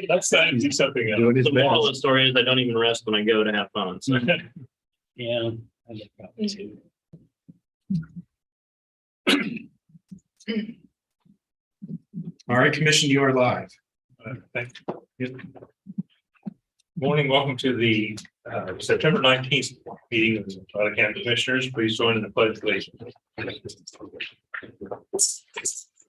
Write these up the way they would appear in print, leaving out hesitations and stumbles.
That's time to do something else. Doing his The moral of best. the story is I don't even rest when I go to have fun. So Yeah. I get that one too. All right, Commission, you are live. Thank you. Morning, welcome to the September 19th meeting of the County Commissioners. Please join in the pledge of allegiance.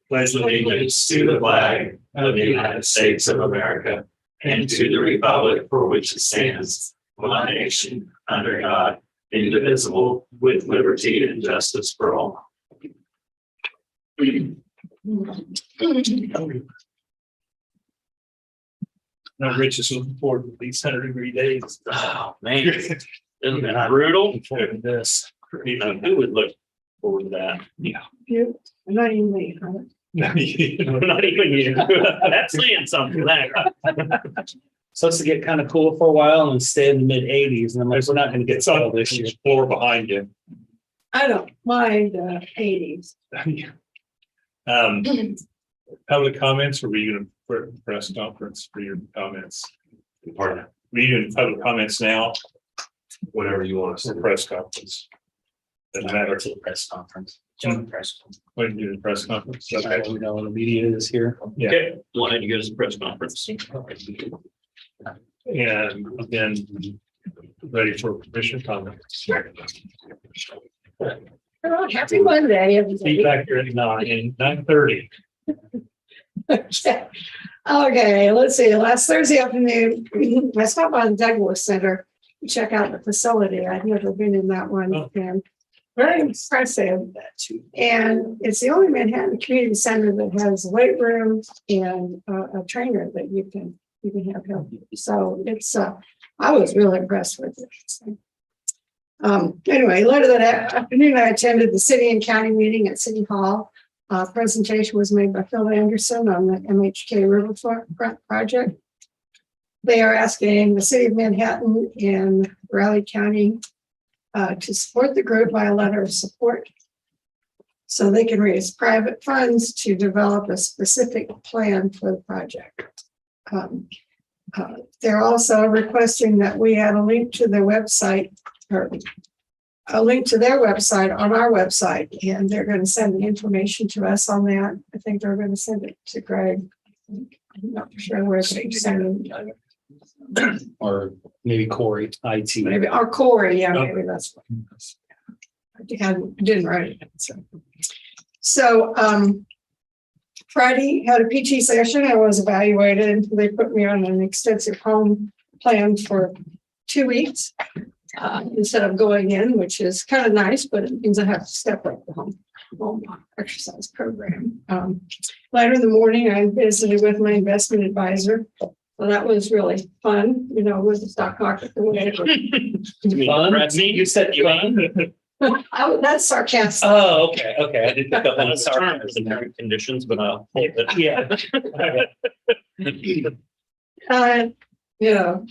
pledge allegiance to the flag of the United States of America and to the republic for which it stands, one nation, under God, indivisible, with liberty and justice for all. Now, Rich is looking forward to these 100-degree days. Oh, man. Isn't it brutal? This. You know, who would look forward to that? Yeah. You, not even me, huh? Not even you. That's saying something there. Supposed to get kind of cool for a while and stay in the mid 80s. And I'm like, we're not going to get It's on cold this year. floor behind you. I don't mind 80s. Public comments, or were you going to press conference for your comments? Pardon? Were you doing public comments now Whatever you want to or say. press conference? Doesn't Matter matter. to the press conference. Join the press conference. When you do the press conference. Okay, we know when the media is here. Yeah. Okay, why don't you go to the press conference? And then ready for commission comments. Oh, happy Monday, everybody. Feedback here at 9:30. Okay, let's see. Last Thursday afternoon, I stopped by the Douglas Center to check out the facility. I'd never been in that one, Oh. and very impressive. And it's the only Manhattan community center that has a weight room and a trainer that you can have help you. So it's I was really impressed with it. Anyway, later that afternoon, I attended the city and county meeting at City Hall. Presentation was made by Phil Anderson on the MHK Riverfront project. They are asking the city of Manhattan and Raleigh County to support the group by a letter of support, so they can raise private funds to develop a specific plan for the project. They're also requesting that we add a link to their website, or a link to their website on our website, and they're going to send the information to us on that. I think they're going to send it to Greg. I'm not sure where they send it. Or maybe Corey, IT. Maybe, or Corey, yeah, maybe that's what. I didn't write it. So Friday had a PT session. I was evaluated. They put me on an extensive home plan for 2 weeks instead of going in, which is kind of nice, but it means I have to step up the home exercise program. Later in the morning, I visited with my investment advisor. So that was really fun, with the stock market. Fun? You said fun? That's sarcastic. Oh, okay. Okay. I didn't pick up on That's the a term for the sarcasm. current conditions, but I'll hold it. Yeah.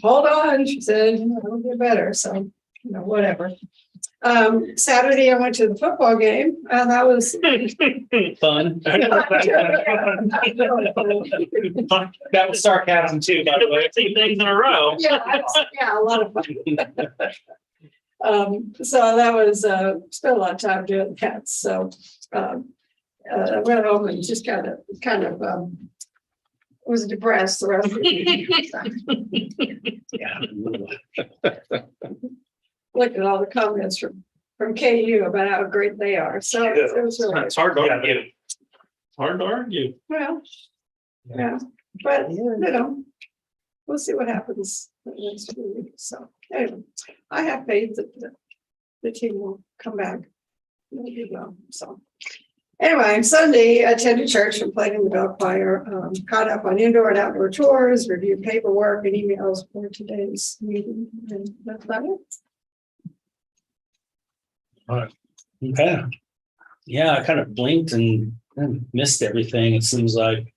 Hold on, she said, it'll get better. So, whatever. Saturday, I went to the football game, and that was Fun. That was sarcasm too, by the way. 2 things in a row. yeah, a lot of fun. So that was spent a lot of time doing that. So I went home and just kind of was depressed the rest of the look at all the comments from KU about how great they are. So it was really It's hard to argue. It's hard to argue. well, yeah, but we'll see what happens the next 2 weeks. So anyway, I have faith that the team will come back. It'll do well. So anyway, Sunday I attended church and played in the bell choir, caught up on indoor and outdoor tours, reviewed paperwork and emails for today's meeting, and that's about it. Okay. Yeah, I kind of blinked and missed everything. It seems like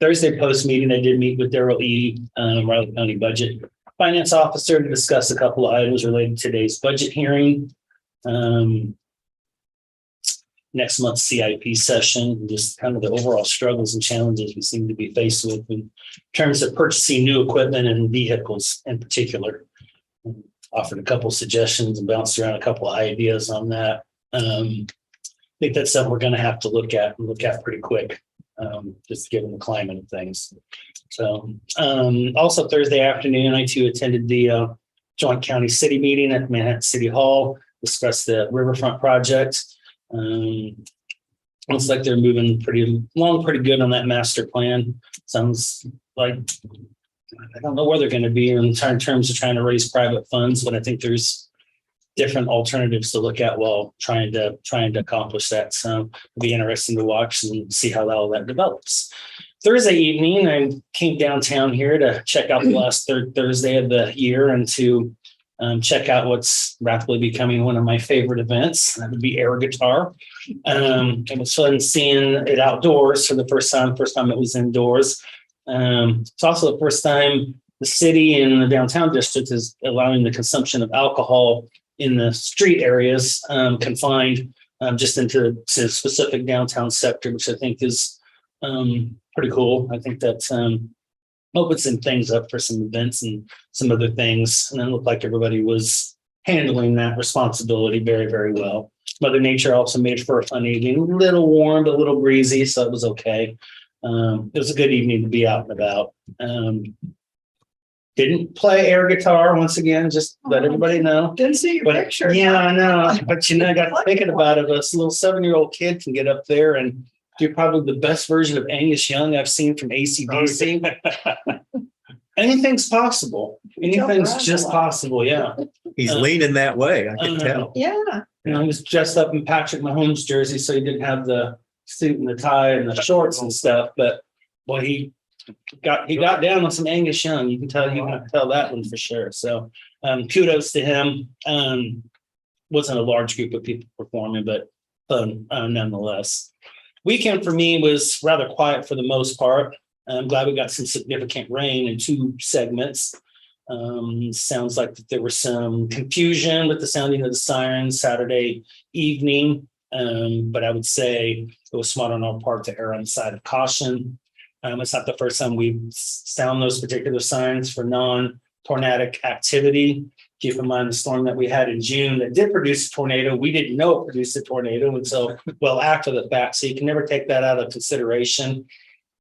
Thursday post meeting, I did meet with Daryl Eady, Raleigh County Budget Finance Officer, to discuss a couple of items related to today's budget hearing. next month's CIP session, just kind of the overall struggles and challenges we seem to be faced with in terms of purchasing new equipment and vehicles in particular. Offered a couple suggestions and bounced around a couple of ideas on that. I think that's something we're going to have to look at pretty quick, just given the climate of things. So also Thursday afternoon, I too attended the joint county city meeting at Manhattan City Hall, discussed the riverfront project. Looks like they're moving pretty good on that master plan. Sounds like, I don't know where they're going to be in terms of trying to raise private funds, but I think there's different alternatives to look at while trying to accomplish that. So it'll be interesting to watch and see how all that develops. Thursday evening, I came downtown here to check out the last third Thursday of the year and to check out what's rapidly becoming one of my favorite events. That would be air guitar. It was fun seeing it outdoors for the first time it was indoors. It's also the first time the city and the downtown district is allowing the consumption of alcohol in the street areas, confined just into a specific downtown sector, which I think is pretty cool. I think that opens some things up for some events and some other things. And it looked like everybody was handling that responsibility very, very well. Mother Nature also made for a fun evening, a little warm, but a little breezy, so it was okay. It was a good evening to be out and about. Didn't play air guitar once again, just let everybody know. Didn't see your But picture. yeah, I know. But I got thinking about it. This little 7-year-old kid can get up there and do probably the best version of Angus Young I've seen from AC/DC. Anything's possible. Anything's just possible. Yeah. He's leaning that way. I can tell. Yeah. He was dressed up in Patrick Mahomes jersey, so he didn't have the suit and the tie and the shorts and stuff. But boy, he got down on some Angus Young. You can tell that one for sure. So kudos to him. Wasn't a large group of people performing, but nonetheless. Weekend for me was rather quiet for the most part. I'm glad we got some significant rain in 2 segments. Sounds like that there was some confusion with the sounding of the sirens Saturday evening. But I would say it was smart on our part to err on the side of caution. It's not the first time we sound those particular signs for non-tornadic activity. Keep in mind the storm that we had in June that did produce a tornado. We didn't know it produced a tornado until well after the fact. So you can never take that out of consideration.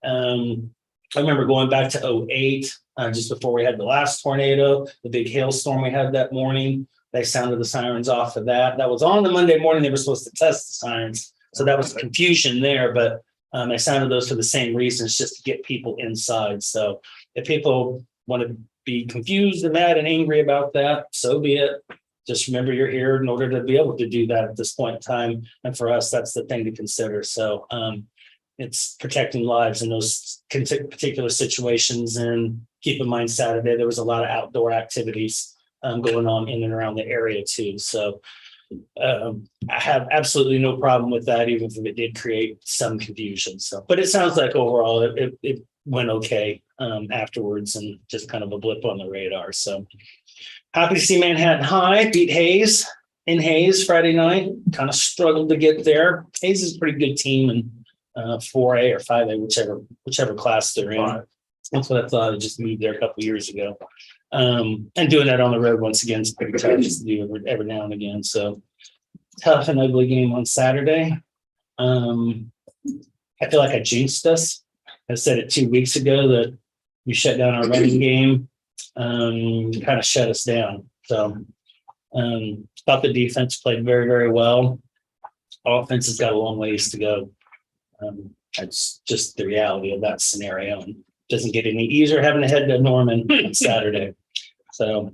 I remember going back to 2008, just before we had the last tornado, the big hailstorm we had that morning. They sounded the sirens off of that. That was on the Monday morning. They were supposed to test the sirens. So that was confusion there, but they sounded those for the same reasons, just to get people inside. So if people want to be confused and mad and angry about that, so be it. Just remember you're here in order to be able to do that at this point in time. And for us, that's the thing to consider. So it's protecting lives in those particular situations. And keep in mind, Saturday, there was a lot of outdoor activities going on in and around the area too. So I have absolutely no problem with that, even if it did create some confusion. So, but it sounds like overall it went okay afterwards and just kind of a blip on the radar. So happy to see Manhattan High beat Hayes in Hayes Friday night. Kind of struggled to get there. Hayes is a pretty good team and 4A or 5A, whichever class they're in. That's what I thought. I just moved there a couple of years ago. And doing that on the road once again is pretty tough just to do every now and again. So tough and ugly game on Saturday. I feel like I jinxed us. I said it 2 weeks ago that we shut down our running game, kind of shut us down. So thought the defense played very, very well. Offense has got a long ways to go. That's just the reality of that scenario. And doesn't get any easier having to head to Norman on Saturday. So,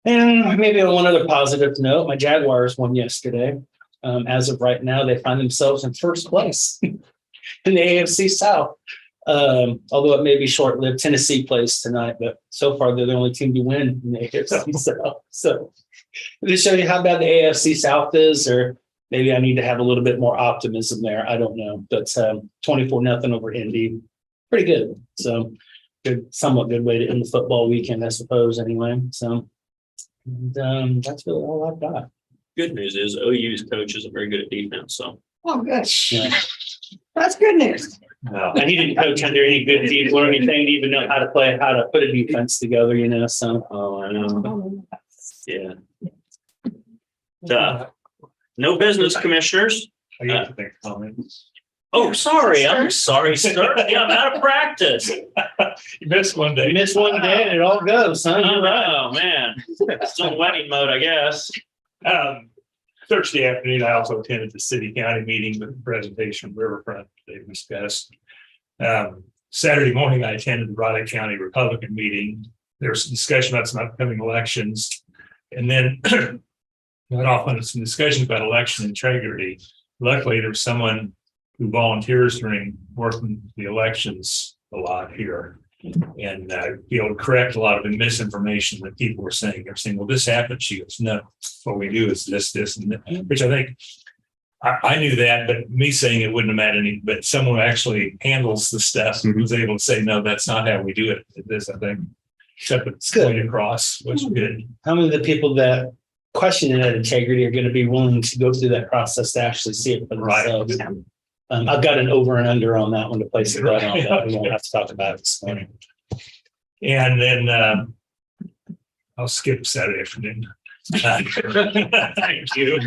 and maybe on one other positive note, my Jaguars won yesterday. As of right now, they find themselves in first place in the AFC South. Although it may be short-lived. Tennessee plays tonight, but so far they're the only team to win in the AFC South. So to show you how bad the AFC South is, or maybe I need to have a little bit more optimism there. I don't know. But 24-0 over Indy. Pretty good. So good, somewhat good way to end the football weekend, I suppose, anyway. So and, that's really all I've got. Good news is OU's coach isn't very good at defense, so Oh, good. Yeah. That's good news. No. And he didn't coach under any good people or anything, to even know how to put a defense together, you know, so. Oh, I know. Yeah. No business, commissioners. I get to make comments. Oh, sorry. I'm sorry, sir. Yeah, I'm out of practice. You missed one You day. miss one day and it all goes, huh? You're right. Oh, man. Still in wedding mode, I guess. Thursday afternoon, I also attended the city county meeting with the presentation of Riverfront they discussed. Saturday morning, I attended the Raleigh County Republican meeting. There was some discussion about some upcoming elections. And then went off on some discussion about election integrity. Luckily, there was someone who volunteers during working the elections a lot here. And be able to correct a lot of the misinformation that people were saying. They're saying, well, this happened. She goes, no, what we do is this, and that, which I think I knew that, but me saying it wouldn't have mattered any, but someone who actually handles the stuff was able to say, no, that's not how we do it. This, I think, except it's Good. going across, which is good. How many of the people that question that integrity are going to be willing to go through that process to actually see it for themselves? Right. I've got an over and under on that one to place it right on, but we won't have to talk about it this morning. And then I'll skip Saturday afternoon. Thank you.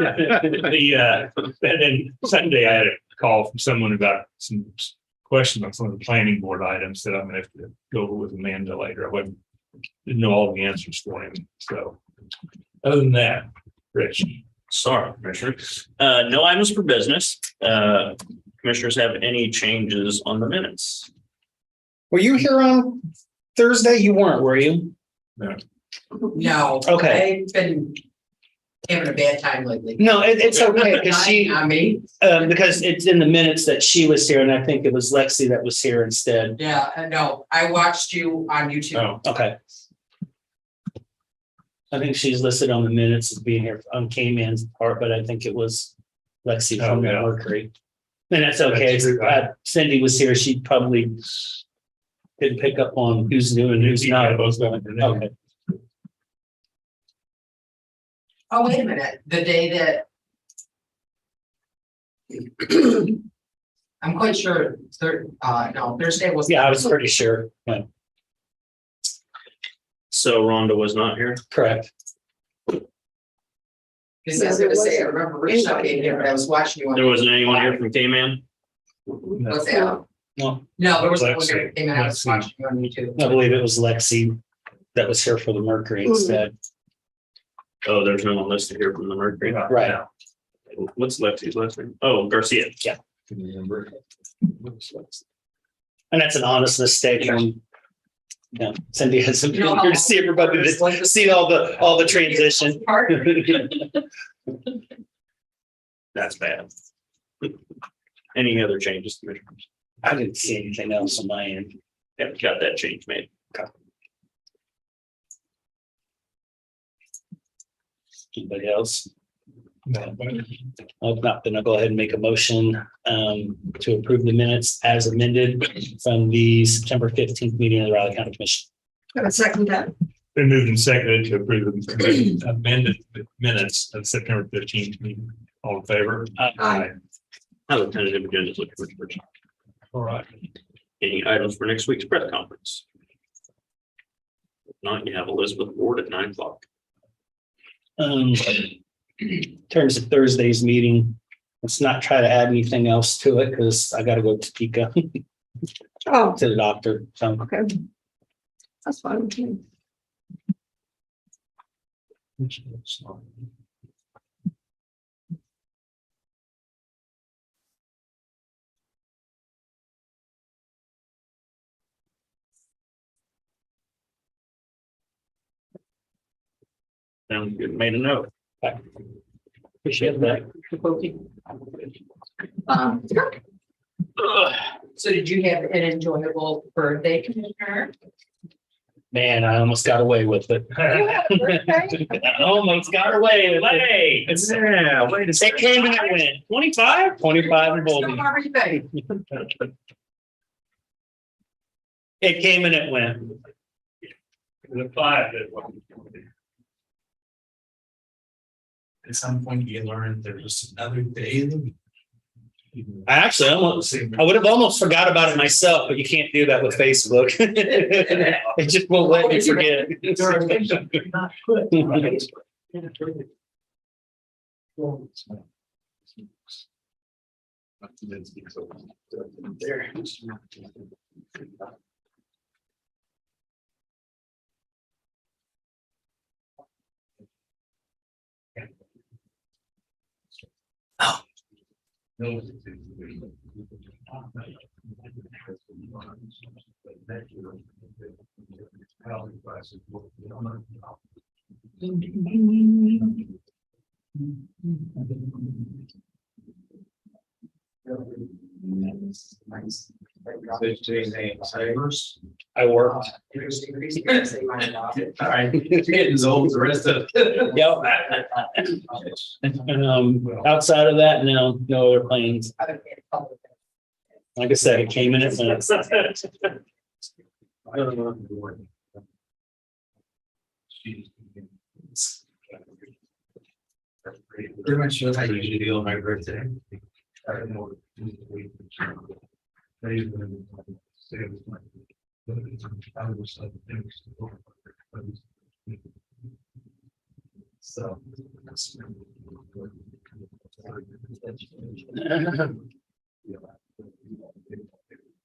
And then Sunday, I had a call from someone about some questions on some of the planning board items that I'm going to have to go over with Amanda later. Didn't know all the answers for him. So other than that, Rich. Sorry, Commissioner. No items for business. Commissioners have any changes on the minutes? Were you here on Thursday? You weren't, were you? No. Okay. I've been having a bad time lately. No, it's okay because I mean, because it's in the minutes that she was here, and I think it was Lexi that was here instead. yeah, no, I watched you on YouTube. Oh, Okay. I think she's listed on the minutes as being here on K-Man's part, but I think it was Lexi from Oh, the yeah. Mercury. And that's okay. That's true. Cindy was here. She probably didn't pick up on who's new and who's not. Okay. Oh, wait a minute, the day that. I'm quite sure, no, Thursday was. Yeah, I was pretty sure. Yeah, So Rhonda was not here. correct. Because I was gonna say, I remember Rich not being here, but I was watching you on. There wasn't anyone here from K-Man. Was that? No, No, there was no one Lexi. here that came in, I was Lexi. watching you on YouTube. I believe it was Lexi that was here for the Mercury instead. Oh, there's no one listed here from the Mercury. Right. What's Lexi's last name? Oh, Garcia. Yeah. Can you remember? And that's an honest mistake when Cindy hasn't You know been how- here to see everybody, to see all the transition. Part. That's bad. Any other changes, Commissioners? I didn't see anything else on my end. Haven't got that change made. Anybody else? No, but If not, then I'll go ahead and make a motion to approve the minutes as amended from the September 15th meeting of the Raleigh County Commission. Have a second that. been moved and seconded to approve the amended minutes of September 15th meeting. All in favor? Aye. Have a tentative agenda. Looking for first. All right. Any items for next week's press conference? If not, you have Elizabeth Ward at 9 o'clock. In terms of Thursday's meeting, let's not try to add anything else to it because I got to go to Topeka Oh, to the doctor. So okay. That's fine with me. Sounds good. Made a note. appreciate that. So did you have an enjoyable birthday, Commissioner? Man, I almost got away with it. I almost got away with it. Hey, Yeah, wait a second. It came and it went. 25? 25 and Bolden. How are you doing? It came and it went. The five that one. At some point you learn there's just another day in the week. I would have almost forgot about it myself, but you can't do that with Facebook. It just won't let me forget. I worked. All right, you're getting as old as the rest of. Yep. Outside of that, no other plans. Like I said, it came in at minutes. Pretty much shows how you usually do on my birthday. So.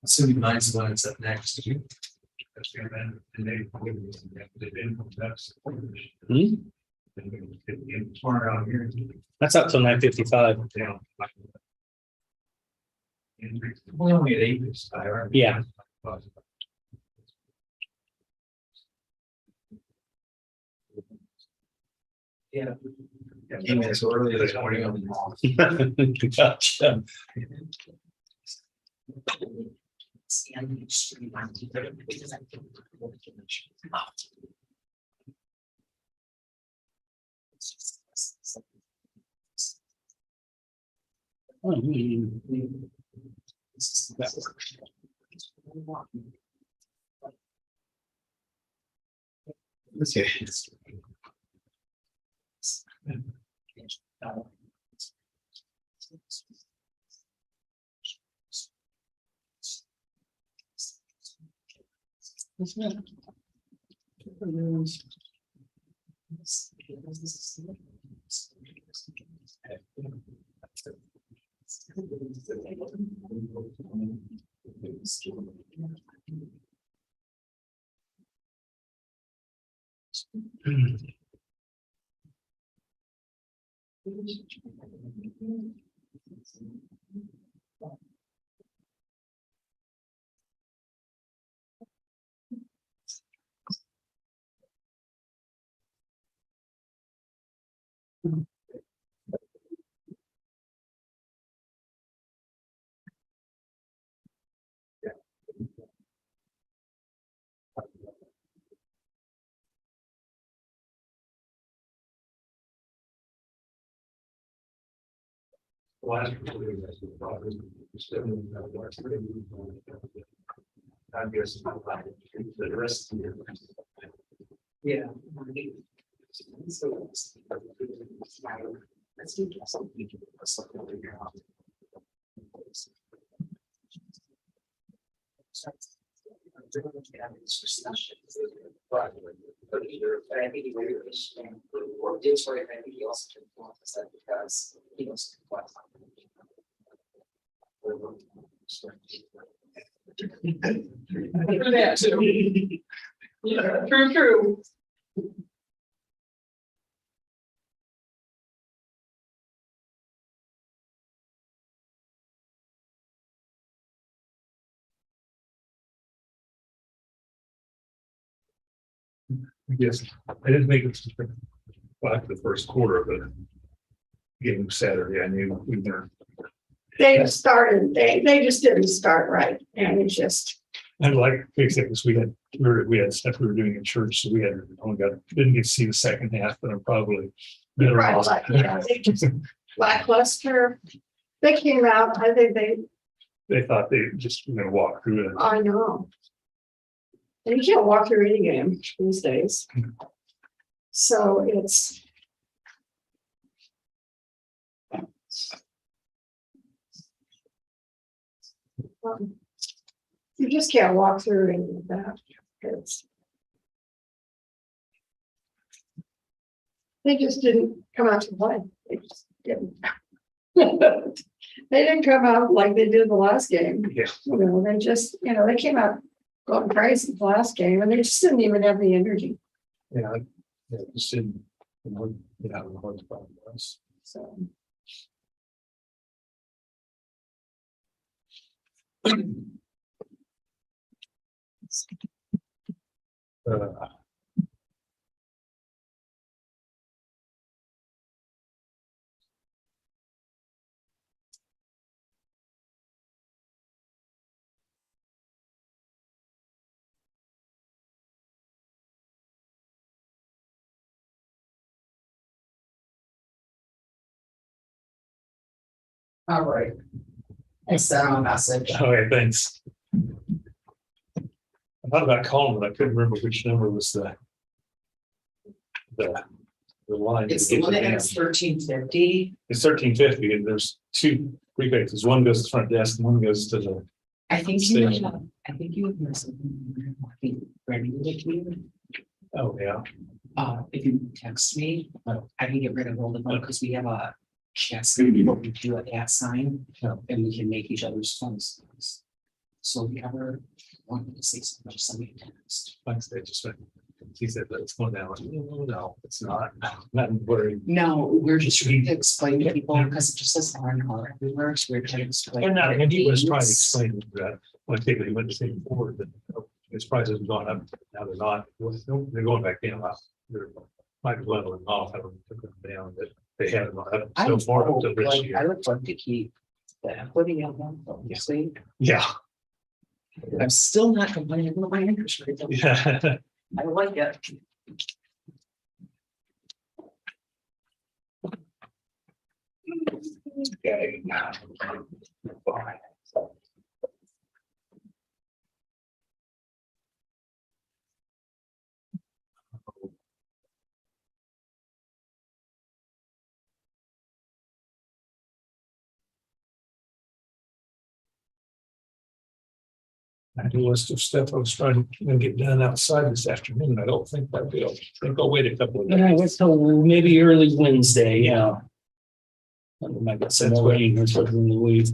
Assuming mine's the one that's up next. That's up till 9:55. We're only at 8 this time, aren't we? Yeah. Yeah. Came in so early this morning. Gotcha. That works. Okay. I guess the rest of the year. Yeah. Yeah, true. I guess I didn't think it was like the first quarter, but getting Saturday, I knew we weren't. They started, they just didn't start right. And it's just, I'd like to fix it because we had stuff we were doing in church, so we didn't get to see the second half, but I'm probably better right, off. like, yeah, they just lackluster. They came out, I think They thought they just were gonna walk through it. I know. And you can't walk through any game these days. So You just can't walk through any of that. It's- They just didn't come out to play. They just didn't. They didn't come out like they did the last game. Yeah. You know, they just, they came out going crazy the last game and they just didn't even have the energy. Yeah, just didn't, I don't know what the problem was. So. Uh, All right. I sent him a message. Okay, thanks. I thought about calling, but I couldn't remember which number was the line. It's the one that ends 1350. It's 1350, and there's two prefixes. One goes to the front desk, and one goes to the. I think you Station. have, I think you have something. I think ready with you. Oh, yeah. If you text me, I can get rid of all the phone because we have a chat what we do at sign. Yeah. And we can make each other's phones. So if you ever want to say something, just send me a text. Thanks, they just went. He said that it's going down. No, it's not. Not worried. No, we're just trying to explain to people because it just says R&R everywhere. So we're trying to explain. And now, and he was trying to explain that, when I think that he went to say before, that his prices have gone up, now they're not, they're going back down. They're might be leveling off, haven't took them down, but they haven't gone up so far up to this I year. would love to keep the equity of them, obviously. Yeah, I'm still not complaining about my interest rate. yeah. I like it. Okay. I had a list of stuff I was trying to get done outside this afternoon. I don't think I'll be able, I think I'll wait a couple of Yeah, days. wait till maybe early Wednesday, yeah. We might get some That's more what- rain or something in the week.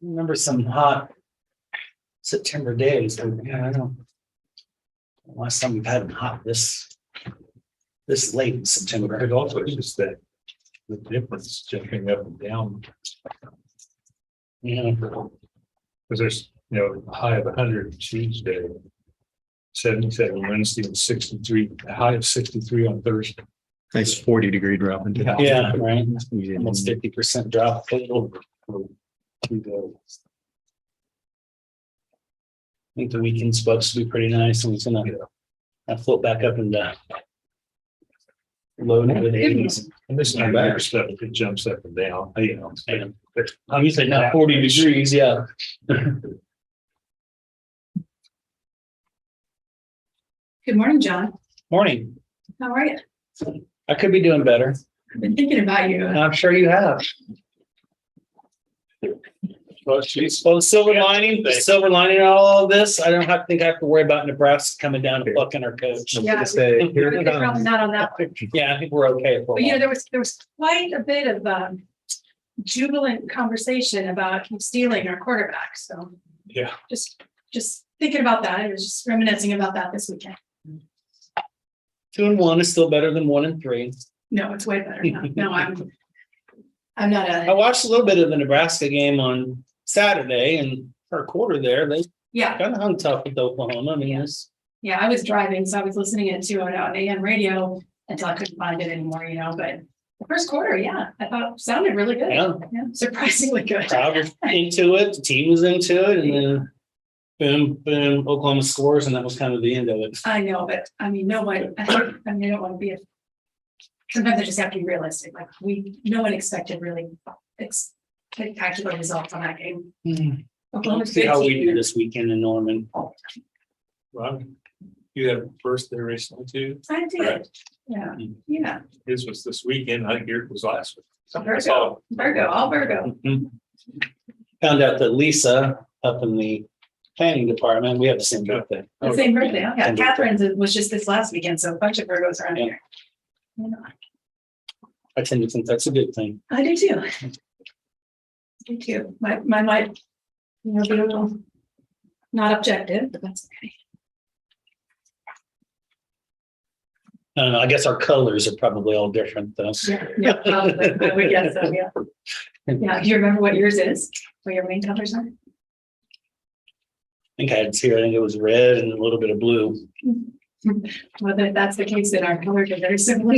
Remember some hot September days, but yeah, I don't. Last time we've had hot this late in September. But also it's just that the difference jumping up and down, Yeah, because there's, a high of 100 Tuesday, 77 Wednesday, and 63, a high of 63 on Thursday. Nice 40-degree drop into. yeah, right. Yeah. Almost 50% drop. I think the weekend's supposed to be pretty nice and it's gonna float back up into low to the 80s. And this time of year stuff, it jumps up and down, And I'm usually not 40 degrees, yeah. Good morning, John. Morning. How are you? I could be doing better. I've been thinking about you. I'm sure you have. Well, she's, Well, the silver lining in all of this, I don't think I have to worry about Nebraska coming down and fucking our coach. Yeah. Say, here They're it probably comes. not on that one. Yeah, I think we're okay for a But while. there was quite a bit of jubilant conversation about him stealing our quarterback. So yeah, just thinking about that. I was just reminiscing about that this weekend. 2-1 is still better than 1-3. No, it's way better now. No, I'm not I a, watched a little bit of the Nebraska game on Saturday and for a quarter there, they yeah, kind of hung tough with Oklahoma. I mean, yeah, I was driving, so I was listening to it on AM radio until I couldn't find it anymore, but the first quarter, yeah, I thought sounded really good. Yeah. Yeah, surprisingly good. crowd was into it, the team was into it, and then boom, Oklahoma scores, and that was kind of the end of it. I know, but I mean, no one, I don't want to be sometimes I just have to be realistic, like no one expected really spectacular results on that game. Oklahoma's See good how we team. do this weekend in Norman. well, you had a first there recently too. I did. Yeah, yeah. His was this weekend. I hear it was last week. Virgo, Virgo, all Virgo. Found out that Lisa up in the planning department, we have the same birthday. The same birthday. Oh, yeah, Same birthday. Catherine's was just this last weekend, so a bunch of Virgos around Yeah. here. Yeah, I tend to think that's a good thing. I do too. I do too. My might, you know, be a little not objective, but that's okay. I don't know, I guess our colors are probably all different though. Yeah, probably. I would guess so, yeah. Yeah, do you remember what yours is? What your main colors are? I think I had two. I think it was red and a little bit of blue. Well, if that's the case, then our colors are very similar.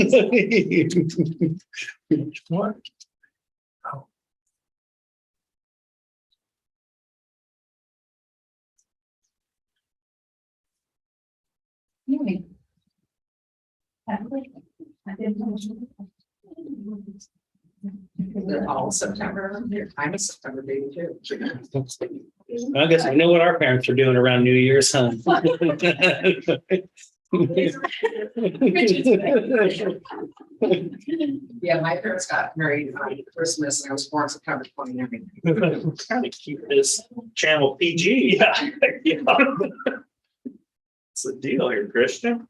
What? Really? I didn't know. They're all September, I'm a September baby too. I guess I know what our parents are doing around New Year's, huh? Yeah, my parents got married on Christmas and I was born September 29th. Trying to keep this channel PG. Yeah. What's the deal here, Christian?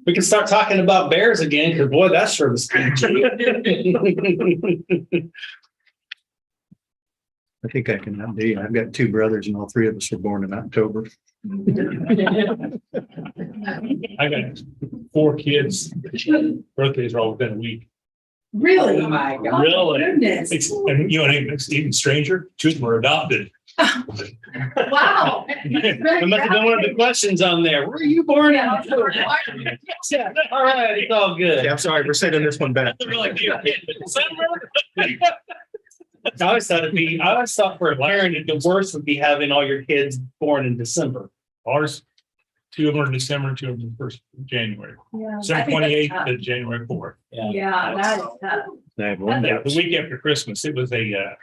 We can start talking about bears again, because boy, that's sure was PG. I think I can update. I've got two brothers and all three of us were born in October. I got 4 kids. Birthdays are all within a week. Really? Oh my Oh, God. Really? Goodness. And you know, it's even stranger. 2 of them were adopted. Wow. That must have been one of the questions on there. Where are you born in October? Yeah, all right, it's all good. Yeah, I'm sorry for sending this one back. I always thought for a parent, the worst would be having all your kids born in December. Ours, 2 of them are in December and 2 of them first January. Yeah, I December think that's 28th tough. to January 4th. Yeah, that is tough. I have one. Yeah, the week after Christmas, it was a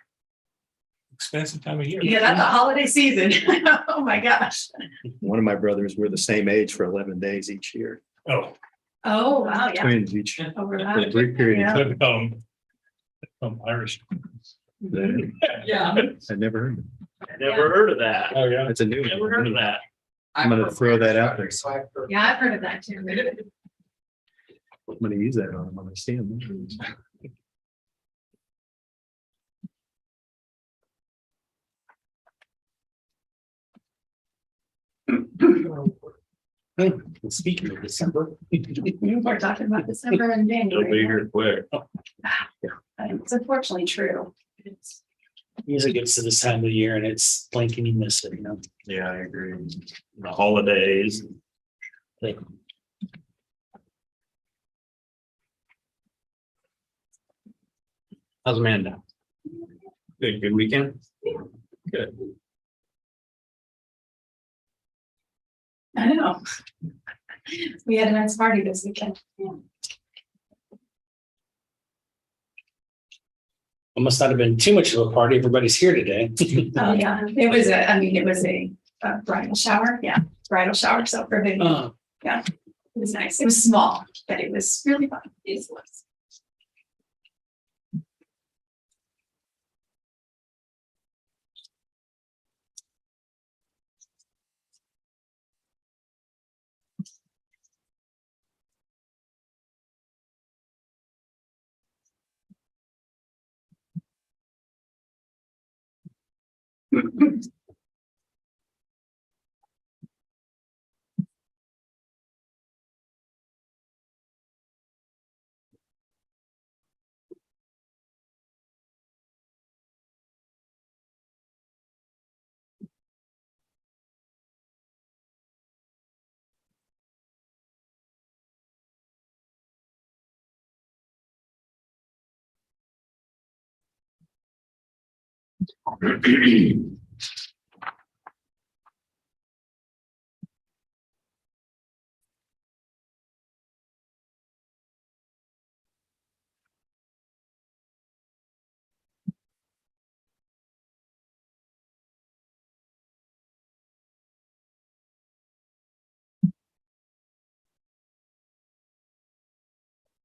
expensive time of year. Yeah, that's a holiday season. Oh, my gosh. One of my brothers were the same age for 11 days each year. Oh, Oh, wow, yeah. Twins each. Over For a that. brief period of Yeah. took Irish. time. Yeah. I never heard. Never heard of that. Oh, yeah. That's a new Never heard of one. that. I'm gonna throw that out there. So I've heard. Yeah, I've heard of that too. I'm gonna use that on them when I see them. Speaking of December. We're talking about December and It'll be January. here quick. It's unfortunately true. It's- Usually gets to this time of the year and it's blink and you miss it, you know. Yeah, I agree. The holidays. Like, How's Amanda? Good weekend? Good. I know. We had a nice party this weekend. it must not have been too much of a party. Everybody's here today. Oh, yeah, it was a bridal shower, yeah, bridal shower, so for the, Uh, it was nice, it was small, but it was really fun. It was.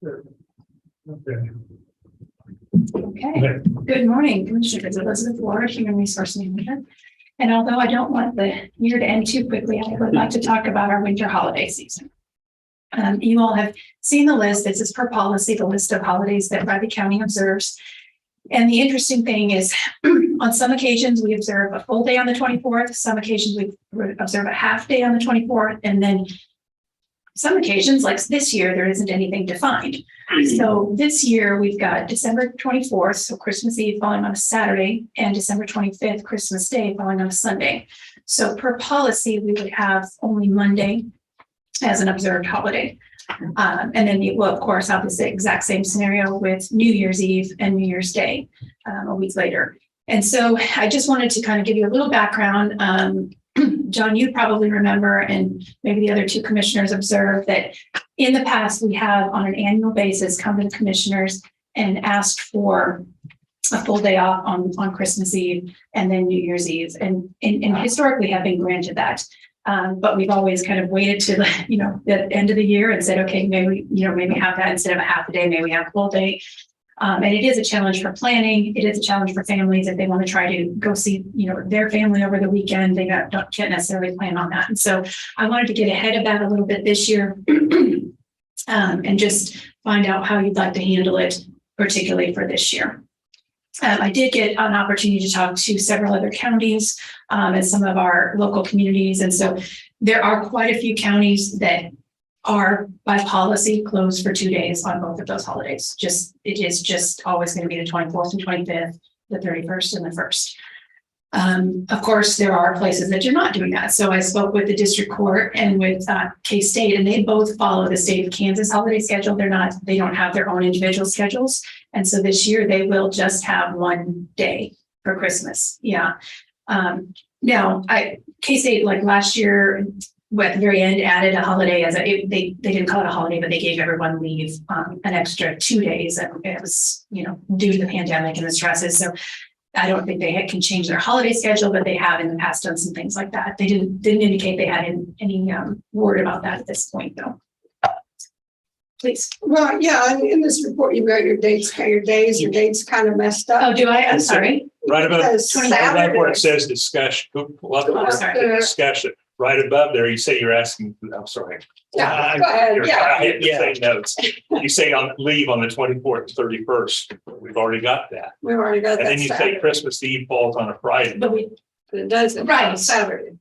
Okay. Okay, good morning, Commissioners. Elizabeth Ward, Human Resource Manager. And although I don't want the year to end too quickly, I would like to talk about our winter holiday season. You all have seen the list. This is per policy, the list of holidays that Riley County observes. And the interesting thing is, on some occasions, we observe a full day on the 24th. Some occasions we observe a half day on the 24th. And then some occasions, like this year, there isn't anything defined. So this year we've got December 24th, so Christmas Eve falling on a Saturday, and December 25th, Christmas Day falling on a Sunday. So per policy, we would have only Monday as an observed holiday. And then we will, of course, have the exact same scenario with New Year's Eve and New Year's Day a week later. And so I just wanted to kind of give you a little background. John, you probably remember, and maybe the other two commissioners observed, that in the past, we have on an annual basis come to the commissioners and asked for a full day off on Christmas Eve and then New Year's Eve. And historically have been granted that. But we've always kind of waited to the end of the year and said, okay, maybe have that instead of a half a day, maybe have a full day. And it is a challenge for planning. It is a challenge for families if they want to try to go see, their family over the weekend. They can't necessarily plan on that. And so I wanted to get ahead of that a little bit this year and just find out how you'd like to handle it, particularly for this year. I did get an opportunity to talk to several other counties and some of our local communities. And so there are quite a few counties that are by policy closed for 2 days on both of those holidays. It is just always going to be the 24th and 25th, the 31st and the 1st. Of course, there are places that are not doing that. So I spoke with the district court and with K-State, and they both follow the state of Kansas holiday schedule. They don't have their own individual schedules. And so this year they will just have 1 day for Christmas. Yeah. Now K-State, like last year, at the very end, added a holiday they didn't call it a holiday, but they gave everyone leave an extra 2 days. And it was, due to the pandemic and the stresses. So I don't think they can change their holiday schedule, but they have in the past done some things like that. They didn't indicate they had any word about that at this point, though. Please. Well, yeah, in this report, you've got your dates kind of messed up. Oh, do I? I'm sorry. Right above, Because right where it says discussion, discussion, right above there, you say you're asking, I'm sorry. Yeah, go ahead. Yeah. I had the same notes. You say on leave on the 24th, 31st. We've already got that. We've already got And that. then you say Saturday. Christmas Eve falls on a Friday. But It doesn't. Right. Saturday.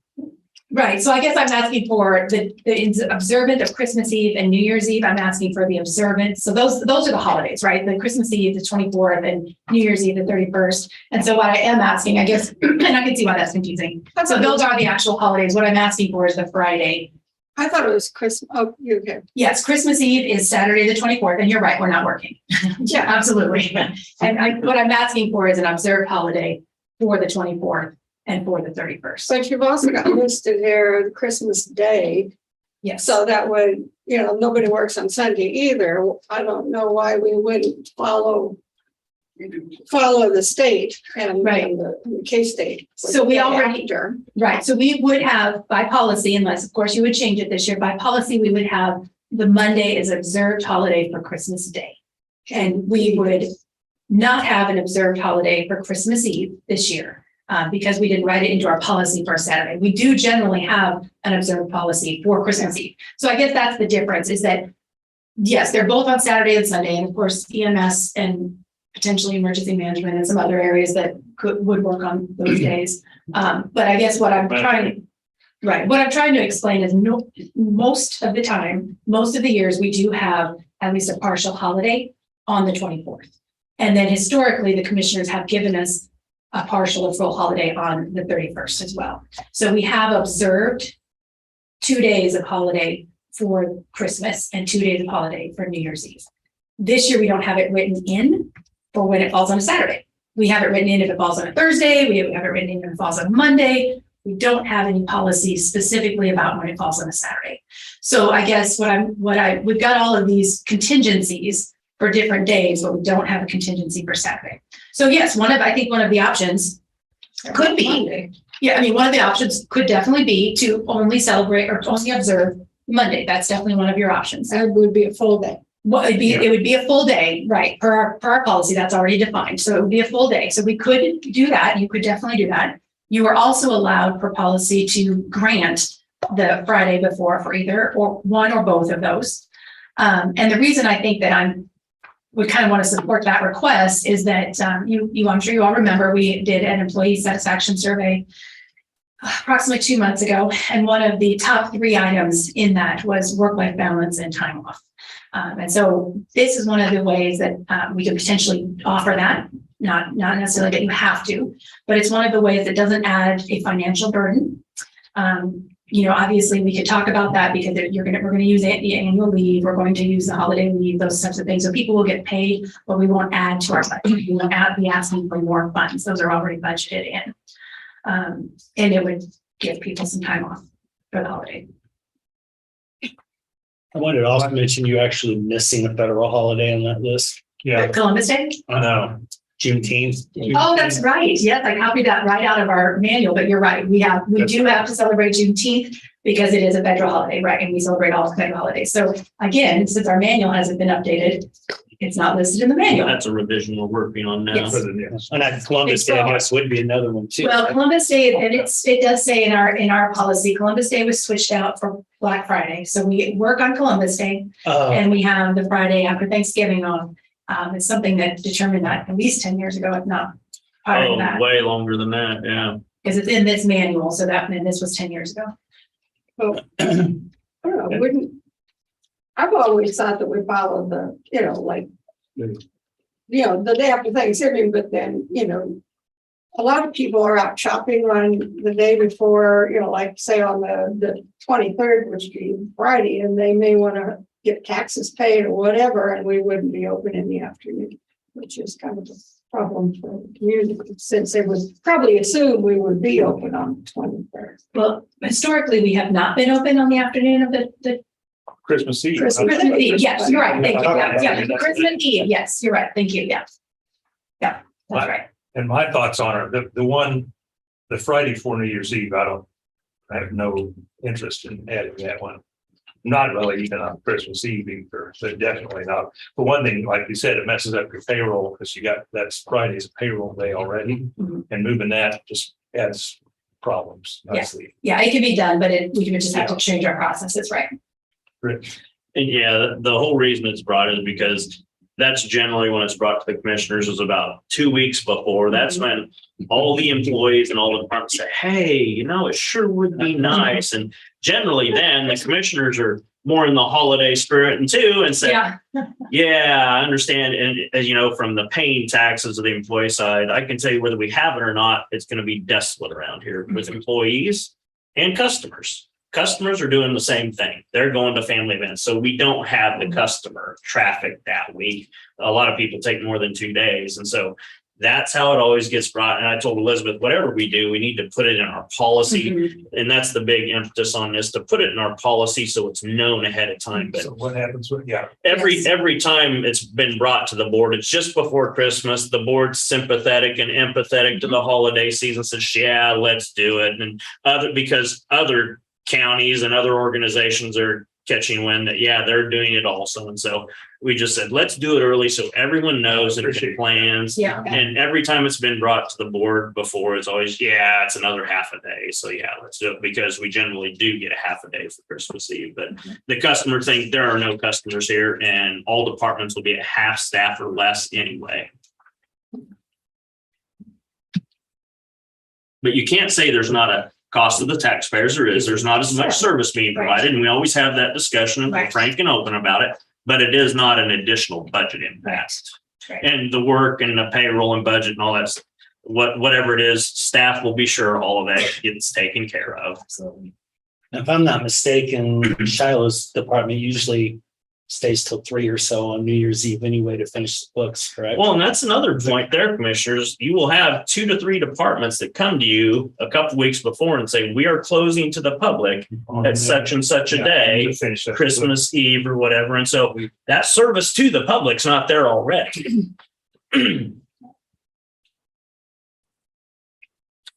right. So I guess I'm asking for the observant of Christmas Eve and New Year's Eve. I'm asking for the observance. So those are the holidays, right? The Christmas Eve, the 24th, and New Year's Eve, the 31st. And so what I am asking, I guess, and I can see why that's confusing. So those are the actual holidays. What I'm asking for is the Friday. I thought it was Christmas. Oh, you're okay. Yes, Christmas Eve is Saturday, the 24th, and you're right, we're not working. Yeah, absolutely. And what I'm asking for is an observed holiday for the 24th and for the 31st. But you've also got listed here Christmas Day. Yes. So that would, nobody works on Sunday either. I don't know why we wouldn't follow the state and Right. and the K-State. So we already- After. Right, so we would have by policy, unless of course you would change it this year, by policy, we would have the Monday as observed holiday for Christmas Day. And we would not have an observed holiday for Christmas Eve this year because we didn't write it into our policy for Saturday. We do generally have an observed policy for Christmas Eve. So I guess that's the difference is that, yes, they're both on Saturday and Sunday, and of course EMS and potentially emergency management and some other areas that would work on those days. But I guess what I'm trying to explain is most of the time, most of the years, we do have at least a partial holiday on the 24th. And then historically, the commissioners have given us a partial or full holiday on the 31st as well. So we have observed 2 days of holiday for Christmas and 2 days of holiday for New Year's Eve. This year, we don't have it written in for when it falls on a Saturday. We have it written in if it falls on a Thursday. We have it written in if it falls on a Monday. We don't have any policy specifically about when it falls on a Saturday. So I guess we've got all of these contingencies for different days, but we don't have a contingency for Saturday. So yes, I think one of the options could be, one of the options could definitely be to only celebrate or only observe Monday. That's definitely one of your options. That would be a full day. Well, it would be a full day, right? Per our policy, that's already defined. So it would be a full day. So we could do that. You could definitely do that. You are also allowed per policy to grant the Friday before for either or one or both of those. And the reason I think that we kind of want to support that request is that I'm sure you all remember, we did an employee satisfaction survey approximately 2 months ago. And one of the top 3 items in that was work-life balance and time off. And so this is one of the ways that we could potentially offer that, not necessarily that you have to, but it's one of the ways that doesn't add a financial burden. Obviously we could talk about that because we're going to use the annual leave. We're going to use the holiday leave, those types of things. So people will get paid, but we won't add to our budget. We won't be asking for more funds. Those are already budgeted in. And it would give people some time off for the holiday. I wanted to also mention you actually missing a federal holiday on that list. Yeah, Columbus Day? I know. Juneteenth. Oh, that's right. Yes, I copied that right out of our manual, but you're right. We do have to celebrate Juneteenth because it is a federal holiday, right? And we celebrate all federal holidays. So again, since our manual hasn't been updated, it's not listed in the manual. That's a revision we're working on now. Yes. And that Columbus Day, I guess, would be another one too. Well, Columbus Day, and it does say in our policy, Columbus Day was switched out for Black Friday. So we work on Columbus Day and we have the Friday after Thanksgiving on. It's something that determined that at least 10 years ago, if not prior to that, Way longer than that, yeah. because it's in this manual. So and this was 10 years ago. Well, I don't know, I've always thought that we follow the day after Thanksgiving, but then, a lot of people are out shopping on the day before, like say on the 23rd, which would be Friday, and they may want to get taxes paid or whatever, and we wouldn't be open in the afternoon, which is kind of a problem for the community, since they would probably assume we would be open on the 23rd. Well, historically, we have not been open on the afternoon of the Christmas Eve. Christmas Eve. Yes, you're right. Thank you. Yeah. Christmas Eve. Yes, you're right. Thank you. Yeah. Yeah, that's right. And my thoughts on it, the Friday before New Year's Eve, I have no interest in adding that one. Not really even on Christmas Eve either, but definitely not. For one thing, like you said, it messes up your payroll because that's Friday's payroll day already. Mhm. And moving that just adds problems. Nicely. Yeah, it can be done, but we would just have to change our processes, right? Rich. And yeah, the whole reason it's brought is because that's generally when it's brought to the commissioners is about 2 weeks before. That's when all the employees and all the departments say, hey, it sure would be nice. And generally then the commissioners are more in the holiday spirit and say, yeah, I understand. And as you know, from the paying taxes of the employee side, I can tell you whether we have it or not, it's going to be desolate around here with employees and customers. Customers are doing the same thing. They're going to family events. So we don't have the customer traffic that week. A lot of people take more than 2 days. And so that's how it always gets brought. And I told Elizabeth, whatever we do, we need to put it in our policy. Mm-hmm. And that's the big emphasis on this, to put it in our policy so it's known ahead of time. But So what happens with, every time it's been brought to the board, it's just before Christmas. The board's sympathetic and empathetic to the holiday season, says, yeah, let's do it. And because other counties and other organizations are catching wind that, yeah, they're doing it also. And so we just said, let's do it early so everyone knows and can plans. Yeah. And every time it's been brought to the board before, it's always, yeah, it's another half a day. So yeah, let's do it, because we generally do get a half a day for Christmas Eve. But the customer think there are no customers here and all departments will be at half staff or less anyway. But you can't say there's not a cost of the taxpayers. There's not as much service being provided. And we always have that discussion and we're frank and open about it, but it is not an additional budget impact. Right. And the work and the payroll and budget and all that, whatever it is, staff will be sure all of that gets taken care of. Absolutely. If I'm not mistaken, Shiloh's department usually stays till 3 or so on New Year's Eve anyway to finish the books, correct? Well, and that's another point there, commissioners. You will have 2 to 3 departments that come to you a couple weeks before and say, we are closing to the public at such and such a day, Christmas Eve or whatever. And so that service to the public's not there already.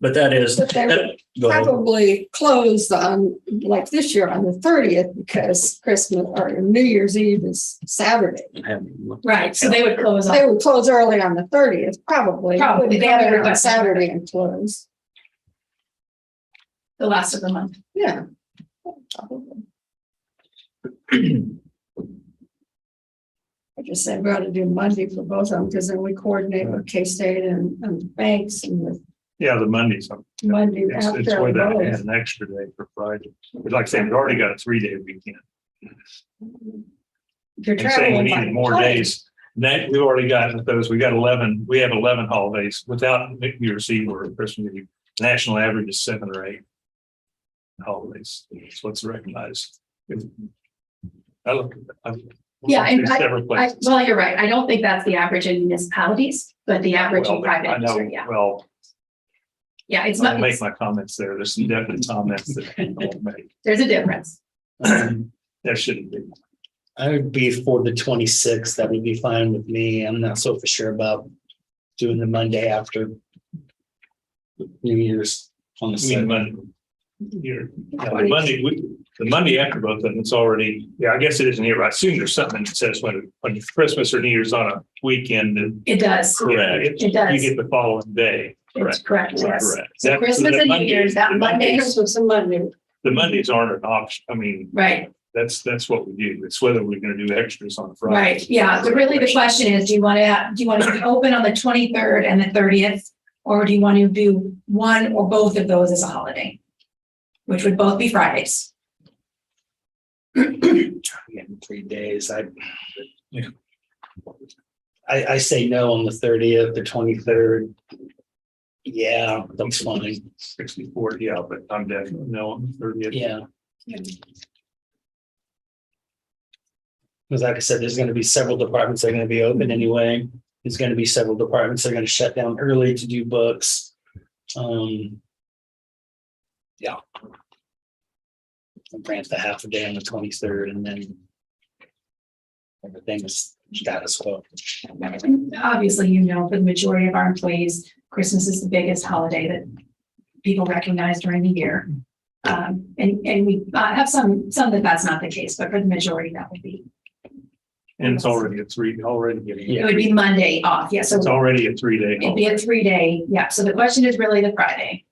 But But that is, But they would go ahead. probably closed on, like this year, on the 30th, because Christmas or New Year's Eve is Saturday. Right, so they would close They on, would close early on the 30th, probably. Probably. Wouldn't They come have in on requested. Saturday and close. the last of the month. Yeah. Probably. I just said we ought to do Monday for both of them, because then we coordinate with K-State and banks and with Yeah, the Mondays. Monday It's after where they both. add an extra day for Friday. But like I said, we've already got a 3-day weekend. If you're And saying we traveling by needed more plane. days. That we've already got those. We got 11. We have 11 holidays without New Year's Eve or Christmas Eve. National average is 7 or 8 holidays. That's what's recognized. I look. Yeah, and Several places. well, you're right. I don't think that's the average in municipalities, but the average in Well, private I know, industry, yeah. well, Yeah, it's I'll not, make my comments there. There's some definite comments that I won't make. there's a difference. There shouldn't be. I would be for the 26th. That would be fine with me. I'm not so for sure about doing the Monday after New Year's on the I mean, 7th. Monday. The Monday after both of them, it's already, I guess it isn't here, but I assume there's something that says when Christmas or New Year's on a weekend. Then It does. correct. It does. You get the following day. It's correct, yes. Correct. So That- Christmas the and New Monday- Year's, that the Monday, Christmas and Monday. The Mondays aren't an option. I mean, right, that's what we do. It's whether we're gonna do extras on Friday. right. Yeah, so really the question is, do you want to be open on the 23rd and the 30th? Or do you want to do one or both of those as a holiday? Which would both be Fridays. Getting 3 days. I say no on the 30th, the 23rd. Yeah, that's fine. 64, yeah, but I'm definitely no on the 30th. Yeah. Because like I said, there's going to be several departments that are going to be open anyway. There's going to be several departments that are going to shut down early to do books. Yeah. Grant the half a day on the 23rd and then everything is status quo. Obviously, you know, for the majority of our employees, Christmas is the biggest holiday that people recognize during the year. And we have some that's not the case, but for the majority, that would be, And it's already a 3, it would be Monday off. Yeah, so it's already a 3-day. it'd be a 3-day. Yeah, so the question is really the Friday.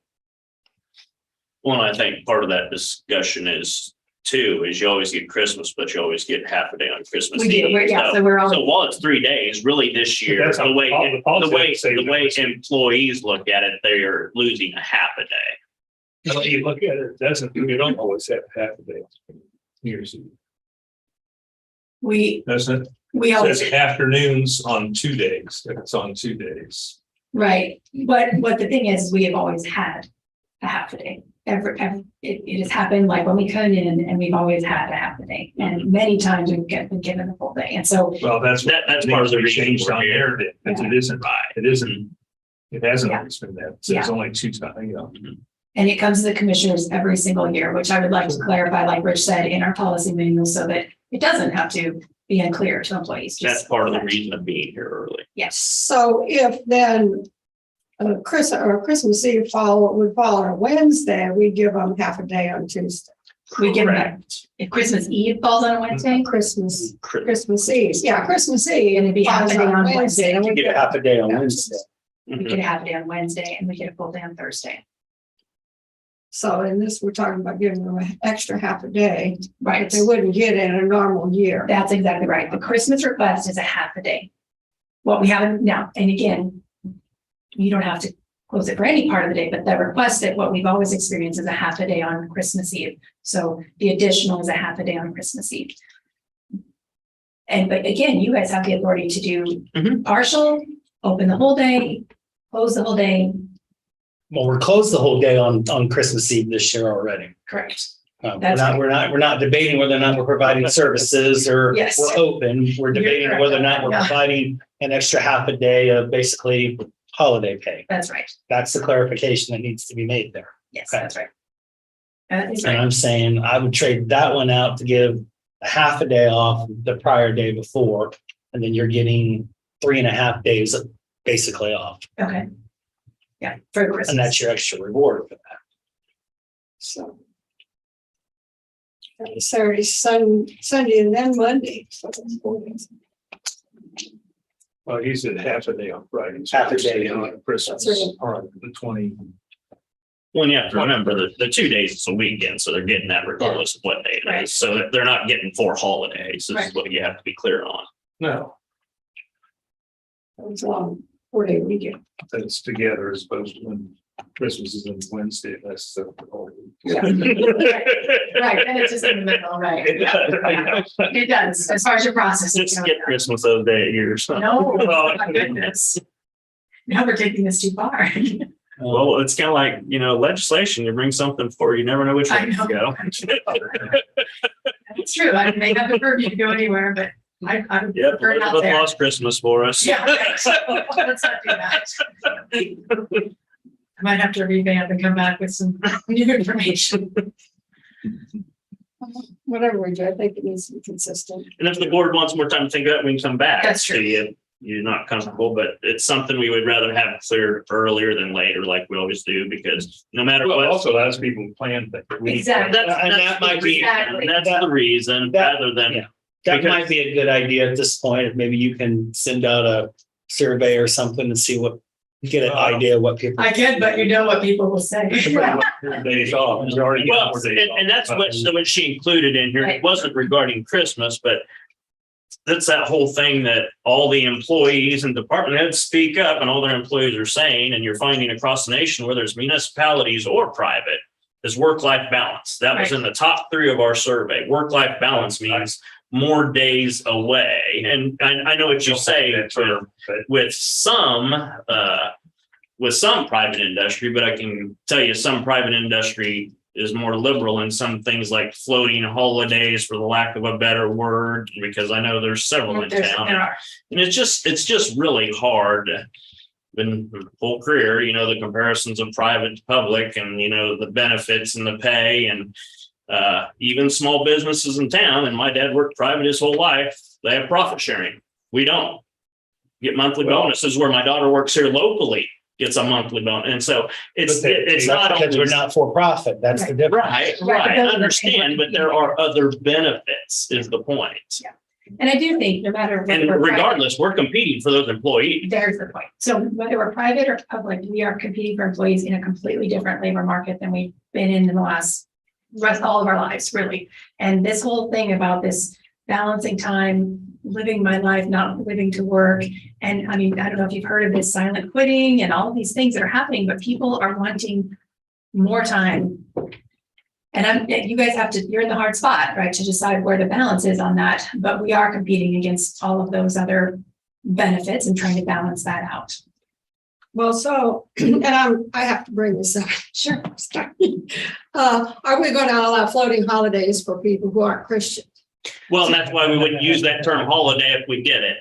Well, I think part of that discussion is too, is you always get Christmas, but you always get half a day on Christmas We do, Eve. so we're all. So while it's 3 days, really this year, That's how the way the policy say employees look at it, they are losing a half a day. When you look at it, you don't always have half a day. Years, We doesn't it? We It always, says afternoons on 2 days, if it's on 2 days. right, but what the thing is, we have always had a half a day. It has happened like when we come in and we've always had a half a day, and many times we've been given the full day, and so. Well, that's That's part of the reason changed we're on here. there. It isn't right. It hasn't always been that. So it's only 2 times, And it comes to the commissioners every single year, which I would like to clarify, like Rich said, in our policy manual, so that it doesn't have to be unclear to employees. That's part of the reason of being here early. Yes, So if then Christmas Eve would fall on a Wednesday, we give them half a day on Tuesday. we give them, if Christmas Eve falls on a Wednesday, Christmas Eve, yeah, Christmas Eve. And it'd be half a falls day on Wednesday. and we Get a half a day on Wednesday. we get a half a day on Wednesday, and we get a full day on Thursday. So in this, we're talking about giving them an extra half a day, Right, but they wouldn't get in a normal year. that's exactly right. The Christmas request is a half a day. What we have now, and again, you don't have to close it for any part of the day, but the request that what we've always experienced is a half a day on Christmas Eve. So the additional is a half a day on Christmas Eve. But again, you guys have the authority to do partial, open the whole day, close the whole day. Well, we're closed the whole day on Christmas Eve this year already. Correct. We're not debating whether or not we're providing services or Yes. we're open. We're debating correct. whether or not we're Yeah. providing an extra half a day of basically holiday pay. That's right. That's the clarification that needs to be made there. Yes, Okay. that's right. That is And right. I'm saying I would trade that one out to give a half a day off the prior day before, and then you're getting 3.5 days basically off. Okay. Yeah, for Christmas. And that's your extra reward for that. So. Saturday, Sunday, and then Monday. So it's 4 days. Well, he said half a day on Friday. Half a day on Christmas, That's right. or the 20. Well, you have to remember that the 2 days is a weekend, so they're getting that regardless of what day it Right. is. So they're not getting 4 holidays. This is what you have to be clear on. No, It's a long 4-day weekend. that's together as opposed to when Christmas is on Wednesday, that's the whole week. Right, and it's just in the middle, right? It does, as far as your process. Just skip Christmas those day a year or something. No, my goodness. Now we're taking this too far. Well, it's kind of like, legislation, you bring something forward, you never know which way I know. to go. It's true, I may have the purview to go anywhere, but I'm. Yep, We're not Elizabeth there. lost Christmas for us. Yeah, right. Let's not do that. I might have to revamp and come back with some new information. Whatever we do, I think it needs to be consistent. And if the board wants more time to think of it, we can come back. That's true. to you. You're not comfortable, but it's something we would rather have cleared earlier than later, like we always do, because no matter Well, it what. also allows people to plan things. Exactly. And that might be- Exactly. That's the reason, That- rather than. yeah. That might be a good idea at this point. Maybe you can send out a survey or something and see get an idea of what people. I can, but you know what people will say. Days off. It's already got Well, 4 days and that's off. what she included in here. It Right. wasn't regarding Christmas, but that's that whole thing that all the employees and department heads speak up and all their employees are saying, and you're finding across the nation, whether it's municipalities or private, is work-life balance. That was Right. in the top 3 of our survey. Work-life balance means more days away. And I know what you say That term, but with some private industry, but I can tell you some private industry is more liberal in some things like floating holidays, for the lack of a better word, because I know there's several in There town. are. And it's just really hard. Been my whole career, the comparisons of private to public, and the benefits and the pay, and even small businesses in town. And my dad worked private his whole life. They have profit sharing. We don't get monthly bonuses, where my daughter works here locally, gets a monthly bonus. And so it's not Because we're always. not for profit. That's the difference. Right, Right, I but those are understand, but there are other benefits is the point. And I do think no matter. And whether we're private- regardless, we're competing for those employees. There's the point. So whether we're private or public, we are competing for employees in a completely different labor market than we've been in the all of our lives, really. And this whole thing about this balancing time, living my life, not living to work. And I mean, I don't know if you've heard of this silent quitting and all of these things that are happening, but people are wanting more time. And you guys you're in the hard spot, right, to decide where the balance is on that. But we are competing against all of those other benefits and trying to balance that out. Well, so, and I have to bring this up. Sure. Are we going to allow floating holidays for people who aren't Christian? Well, and that's why we wouldn't use that term holiday if we did it.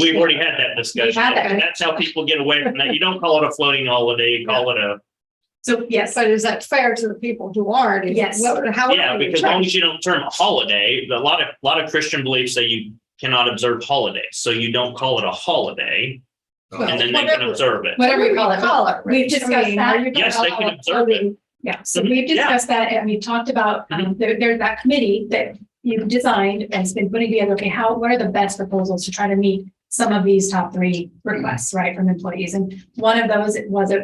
We've already had that discussion. had that. That's how people get away from that. You don't call it a floating holiday, you call it a, So, yes, But is that fair to the people who aren't? Is it- Yes. How? yeah, because as long as you don't term a holiday, a lot of Christian beliefs say you cannot observe holidays. So you don't call it a holiday, and then they can observe it. whatever you call it. We've Rich. discussed I mean, that. are you gonna Yes, they can allow observe it. floating- Yeah, so we've discussed that, and we've talked about, there's that committee that you've designed and has been putting together, okay, what are the best proposals to try to meet some of these top 3 requests, right, from employees? And one of those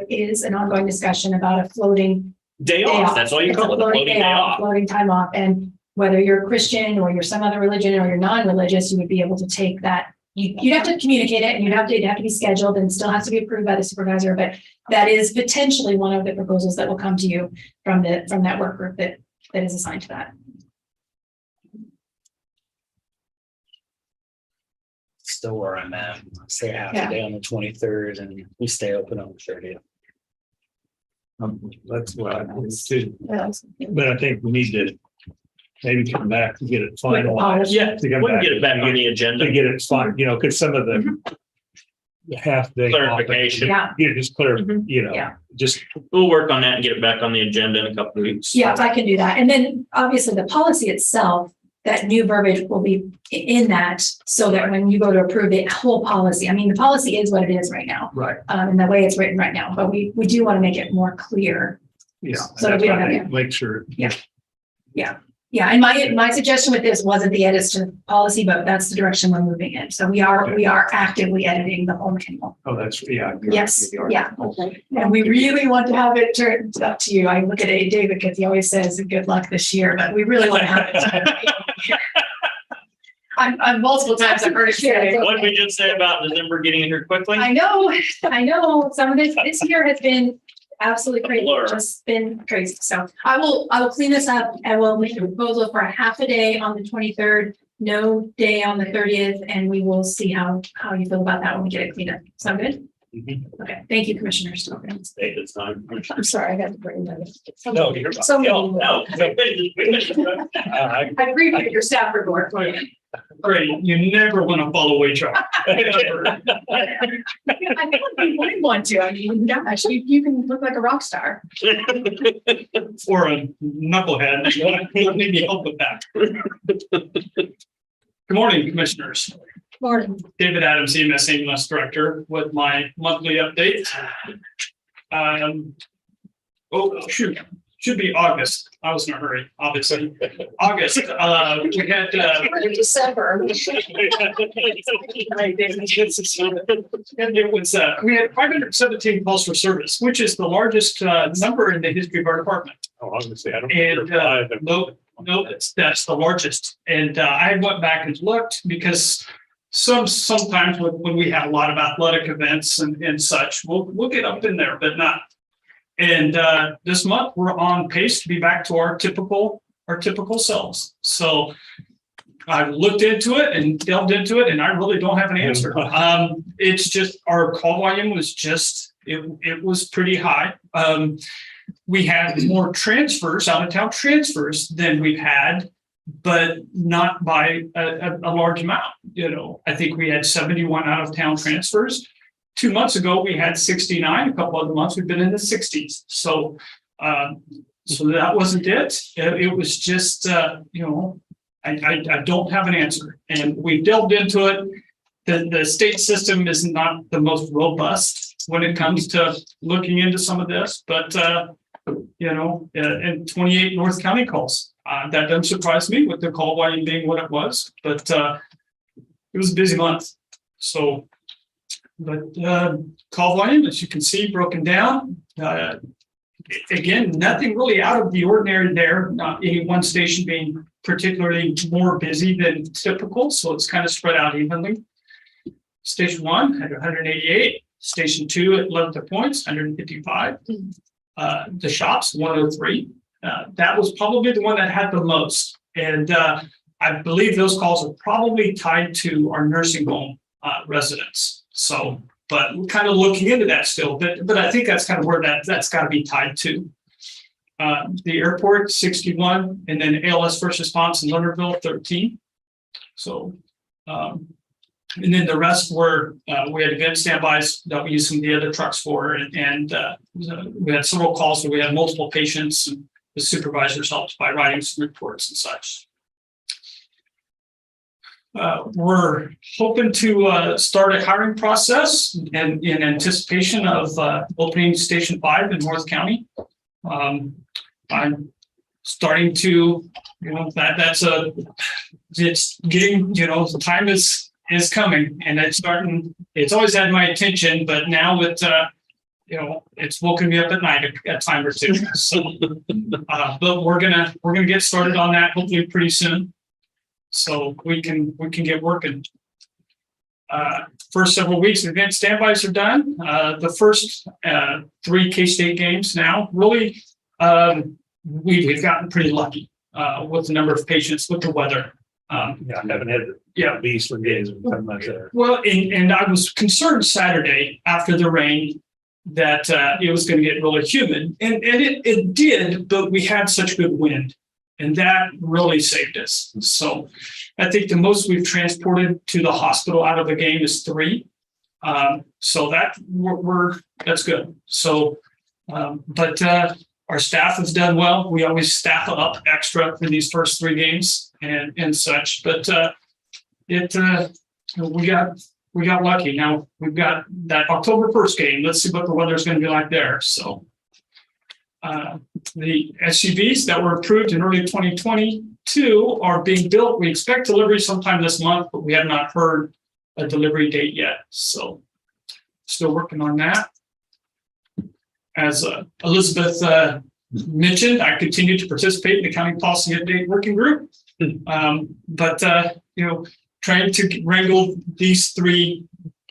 is an ongoing discussion about a floating Day off, that's all you It's a call it, a floating day off. Floating time off, and whether you're Christian or you're some other religion or you're non-religious, you would be able to take that. You'd have to communicate it, and you'd have to be scheduled, and still has to be approved by the supervisor, but that is potentially one of the proposals that will come to you from that work group that is assigned to that. Still where I'm at. Say half a day on the 23rd and we stay open on the 30th. That's what I believe too. Yeah. But I think we need to maybe come back to get it With finalized. Yeah, To come we can back. get it back on the agenda. To get it fine, because some of the half day. Clarification. Yeah. Just clear, Mhm. Yeah. just. We'll work on that and get it back on the agenda in a couple of weeks. Yeah, I can do that. And then obviously the policy itself, that new verbiage will be in that, so that when you go to approve the whole policy, I mean, the policy is what it is right now, Right. and the way it's written right now, but we do want to make it more clear. Yeah. So that we don't have- Make sure. Yeah, and my suggestion with this wasn't the edits to the policy, but that's the direction we're moving in. So we are actively editing the whole manual. Oh, that's, yeah. Yes, yeah. Okay. And we really want to have it turned up to you. I look at David because he always says good luck this year, but we really want to have it done. I'm multiple times I've heard it say. What did we just say about December getting in here quickly? I know. Some of this year has been absolutely crazy. Blur. It's just been crazy. So I will clean this up and we'll make a proposal for a half a day on the 23rd, no day on the 30th, and we will see how you feel about that when we get it cleaned up. Sound good? Mhm. Okay, thank you, commissioners. David's time. I'm sorry, I got to bring that up. No, you're. So many. No. I appreciate your staff report. Great, you never want to follow HR. I think we wouldn't want to. I mean, gosh, you can look like a rock star. Or a knucklehead, maybe help with that. Good morning, commissioners. Morning. David Adams, EMS Ambulance Director, with my monthly update. Oh, shoot, should be August. I was in a hurry, obviously. August, we had, We're in December. and it was, we had 517 calls for service, which is the largest number in the history of our department. Oh, obviously, I don't. And no, that's the largest. And I went back and looked because sometimes when we have a lot of athletic events and such, we'll get up in there, but not. And this month we're on pace to be back to our typical selves. So I looked into it and delved into it, and I really don't have an answer. It's just our call volume was just it was pretty high. We had more transfers, out of town transfers, than we've had, but not by a large amount. You know, I think we had 71 out of town transfers. 2 months ago, we had 69. A couple other months, we've been in the 60s. So that wasn't it. It was just, I don't have an answer. And we delved into it. The state system is not the most robust when it comes to looking into some of this, but, and 28 North County calls. That doesn't surprise me with the call volume being what it was, but it was a busy month. So, but call volume, as you can see, broken down. Again, nothing really out of the ordinary there, not any one station being particularly more busy than typical. So it's kind of spread out evenly. Station 1 had 188, station 2 at 11 points, 155. The shops, 103. That was probably the one that had the most. And I believe those calls are probably tied to our nursing home residents. So, but we're kind of looking into that still, but I think that's kind of where that's got to be tied to. The airport, 61, and then ALS first response in Leonardville, 13. So, and then the rest were, we had event standbys that we used some of the other trucks for, and we had several calls where we had multiple patients, and the supervisors helped by writing some reports and such. We're hoping to start a hiring process and in anticipation of opening Station 5 in North County. I'm starting to, it's getting, the time is coming, and it's always had my attention, but now with, it's woken me up at night a time or two. So, but we're gonna get started on that hopefully pretty soon, so we can get working. First several weeks, event standbys are done. The first 3 K-State games now, really, we've gotten pretty lucky with the number of patients, with the weather. I haven't had these for days. Well, and I was concerned Saturday after the rain that it was going to get really humid, and it did, but we had such good wind, and that really saved us. So I think the most we've transported to the hospital out of the game is 3. So that that's good. So, but Our staff has done well. We always staff up extra for these first 3 games and such, but we got lucky. Now we've got that October 1st game. Let's see what the weather's going to be like there. So the SUVs that were approved in early 2022 are being built. We expect delivery sometime this month, but we have not heard a delivery date yet. So still working on that. As Elizabeth mentioned, I continue to participate in the county policy update working group. But trying to wrangle these 3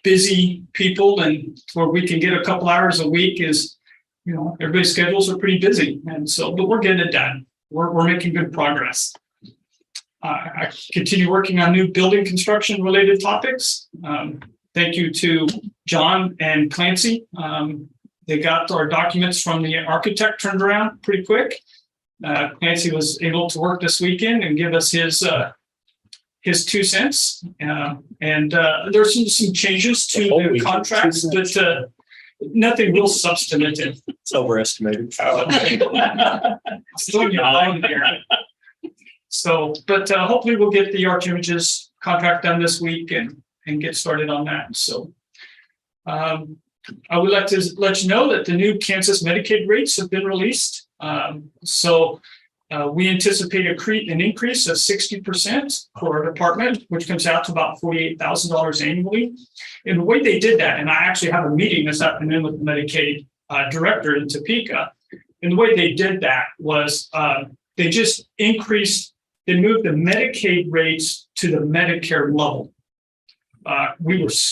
busy people and where we can get a couple hours a week is, everybody's schedules are pretty busy. And so, but we're getting it done. We're making good progress. I continue working on new building construction related topics. Thank you to John and Clancy. They got our documents from the architect turned around pretty quick. Clancy was able to work this weekend and give us his 2 cents. And there's some changes to the contracts, but nothing real substantive. It's overestimated. Still your line there. So, but hopefully we'll get the Arch Images contract done this week and get started on that. So I would like to let you know that the new Kansas Medicaid rates have been released. We anticipate an increase of 60% for our department, which comes out to about $48,000 annually. And the way they did that, and I actually have a meeting this afternoon with the Medicaid director in Topeka. And the way they did that was they just moved the Medicaid rates to the Medicare level.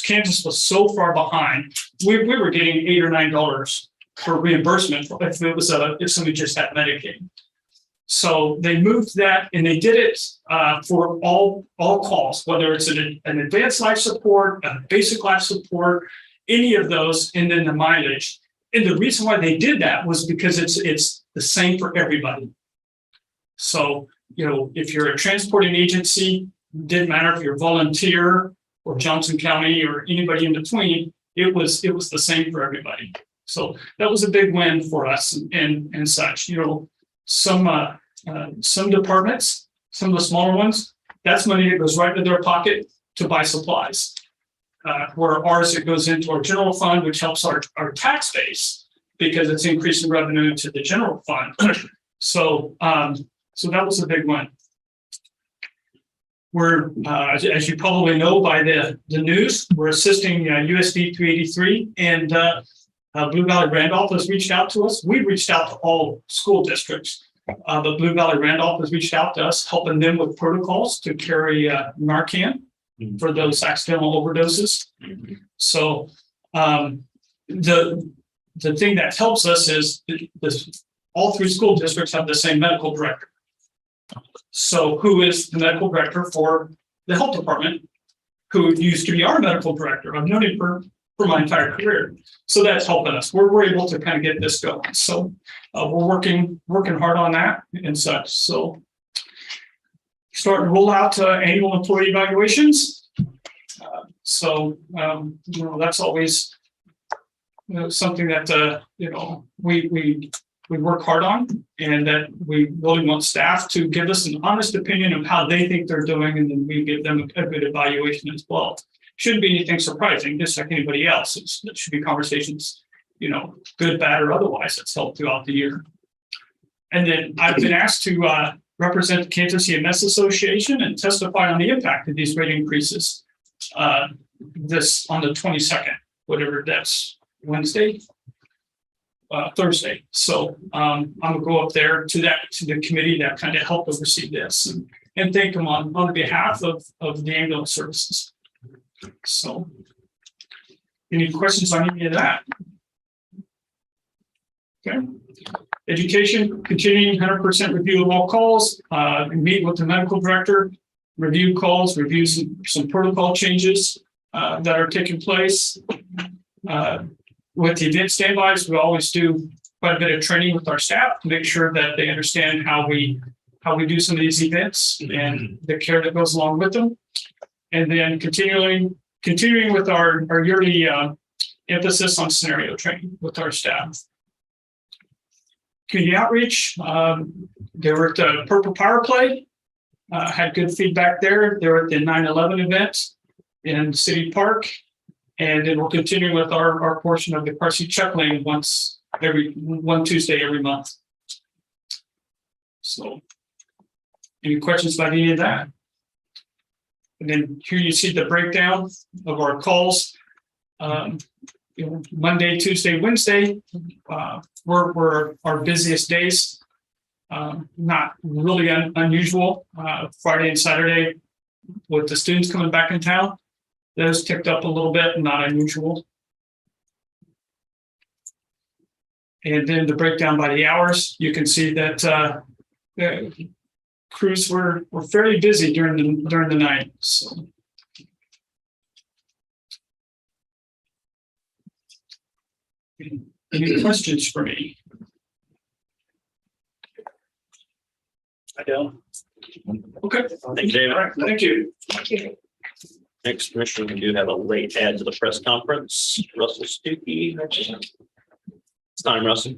Kansas was so far behind. We were getting $8 or $9 for reimbursement if somebody just had Medicaid. So they moved that, and they did it for all calls, whether it's an advanced life support, a basic life support, any of those, and then the mileage. And the reason why they did that was because it's the same for everybody. So if you're a transporting agency, didn't matter if you're a volunteer or Johnson County or anybody in between, it was the same for everybody. So that was a big win for us and such. Some departments, some of the smaller ones, that's money that goes right into their pocket to buy supplies. Where ours, it goes into our general fund, which helps our tax base because it's increasing revenue to the general fund. So that was a big one. We're, as you probably know by the news, we're assisting USD 383 and Blue Valley Randolph has reached out to us. We've reached out to all school districts, but Blue Valley Randolph has reached out to us, helping them with protocols to carry Narcan for those accidental overdoses. So the thing that helps us is all 3 school districts have the same medical director. So who is the medical director for the health department, who used to be our medical director? I've known him for my entire career. So that's helping us. We're able to kind of get this going. So we're working hard on that and such. So starting to roll out annual employee evaluations. That's always something that we work hard on, and that we really want staff to give us an honest opinion of how they think they're doing, and then we give them a good evaluation as well. Shouldn't be anything surprising, just like anybody else. It should be conversations, good, bad, or otherwise, that's held throughout the year. And then I've been asked to represent the Kansas EMS Association and testify on the impact of these rate increases. This on the 22nd, whatever that's Thursday. So I'm gonna go up there to the committee that kind of helped oversee this and thank them on behalf of the ambulance services. So any questions on any of that? Okay. Education, continuing 100% review of all calls, meet with the medical director, review calls, review some protocol changes that are taking place. With the event standbys, we always do quite a bit of training with our staff to make sure that they understand how we do some of these events and the care that goes along with them. And then continuing with our yearly emphasis on scenario training with our staff. community outreach. They were at the Purple Power Play. Had good feedback there. They were at the 9/11 event in City Park. And then we'll continue with our portion of the car seat check lane one Tuesday every month. So, any questions about any of that? And then here you see the breakdown of our calls. Monday, Tuesday, Wednesday were our busiest days. Not really unusual. Friday and Saturday with the students coming back in town, those ticked up a little bit, not unusual. And then the breakdown by the hours, you can see that crews were fairly busy during the night. So. Any questions for me? I don't. Okay. Thank you, David. All right. Thank you. Next, Commissioner, we do have a late add to the press conference. Russell Stuckey. It's time, Russell.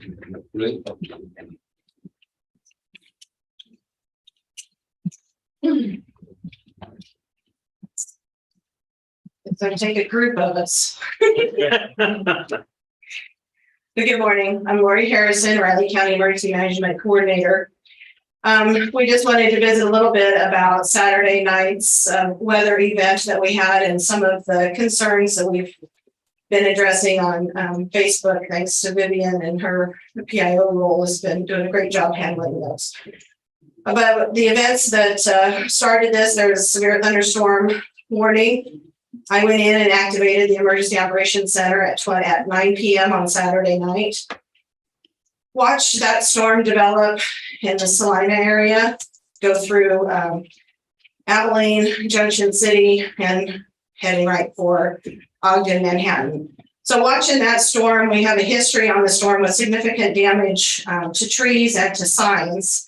It's going to take a group of us. Good morning. I'm Lori Harrison, Riley County Emergency Management Coordinator. We just wanted to visit a little bit about Saturday night's weather event that we had and some of the concerns that we've been addressing on Facebook, thanks to Vivian and her PIO role has been doing a great job handling those. About the events that started this, there was a severe thunderstorm warning. I went in and activated the Emergency Operations Center at 9 p.m. on Saturday night. Watched that storm develop in the Salina area, go through Abilene, Junction City, and heading right for Ogden, Manhattan. So watching that storm, we have a history on the storm with significant damage to trees and to signs.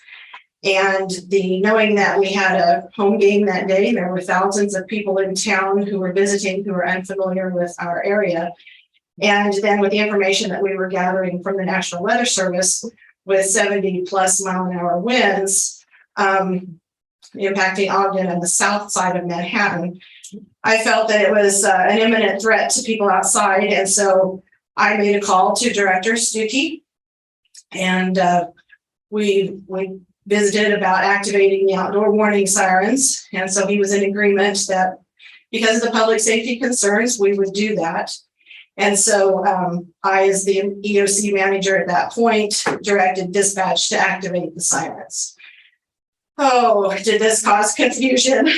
And knowing that we had a home game that day, there were thousands of people in town who were visiting, who were unfamiliar with our area. And then with the information that we were gathering from the National Weather Service with 70+ mile-an-hour winds impacting Ogden and the south side of Manhattan, I felt that it was an imminent threat to people outside. And so I made a call to Director Stuckey, and we visited about activating the outdoor warning sirens. And so he was in agreement that because of the public safety concerns, we would do that. And so I, as the EOC manager at that point, directed dispatch to activate the sirens. Oh, did this cause confusion?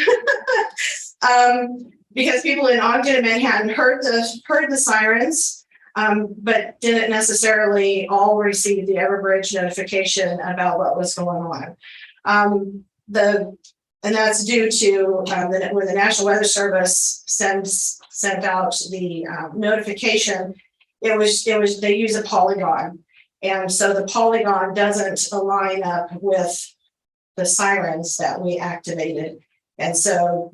Because people in Ogden and Manhattan heard the sirens, but didn't necessarily all receive the Everbridge notification about what was going on. And that's due to when the National Weather Service sent out the notification, they use a polygon, and so the polygon doesn't align up with the sirens that we activated, and so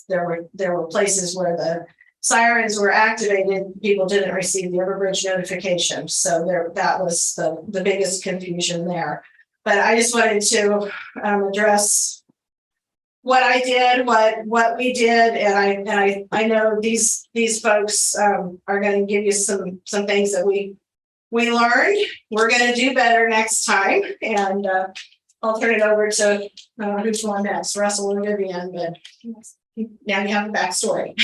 there were places where the sirens were activated, people didn't receive the Everbridge notification, so that was the biggest confusion there. But I just wanted to address what I did, what we did, and I know these folks are going to give you some things that we learned. We're going to do better next time, and I'll turn it over to who's going next, Russell or Vivian. But now you have a backstory.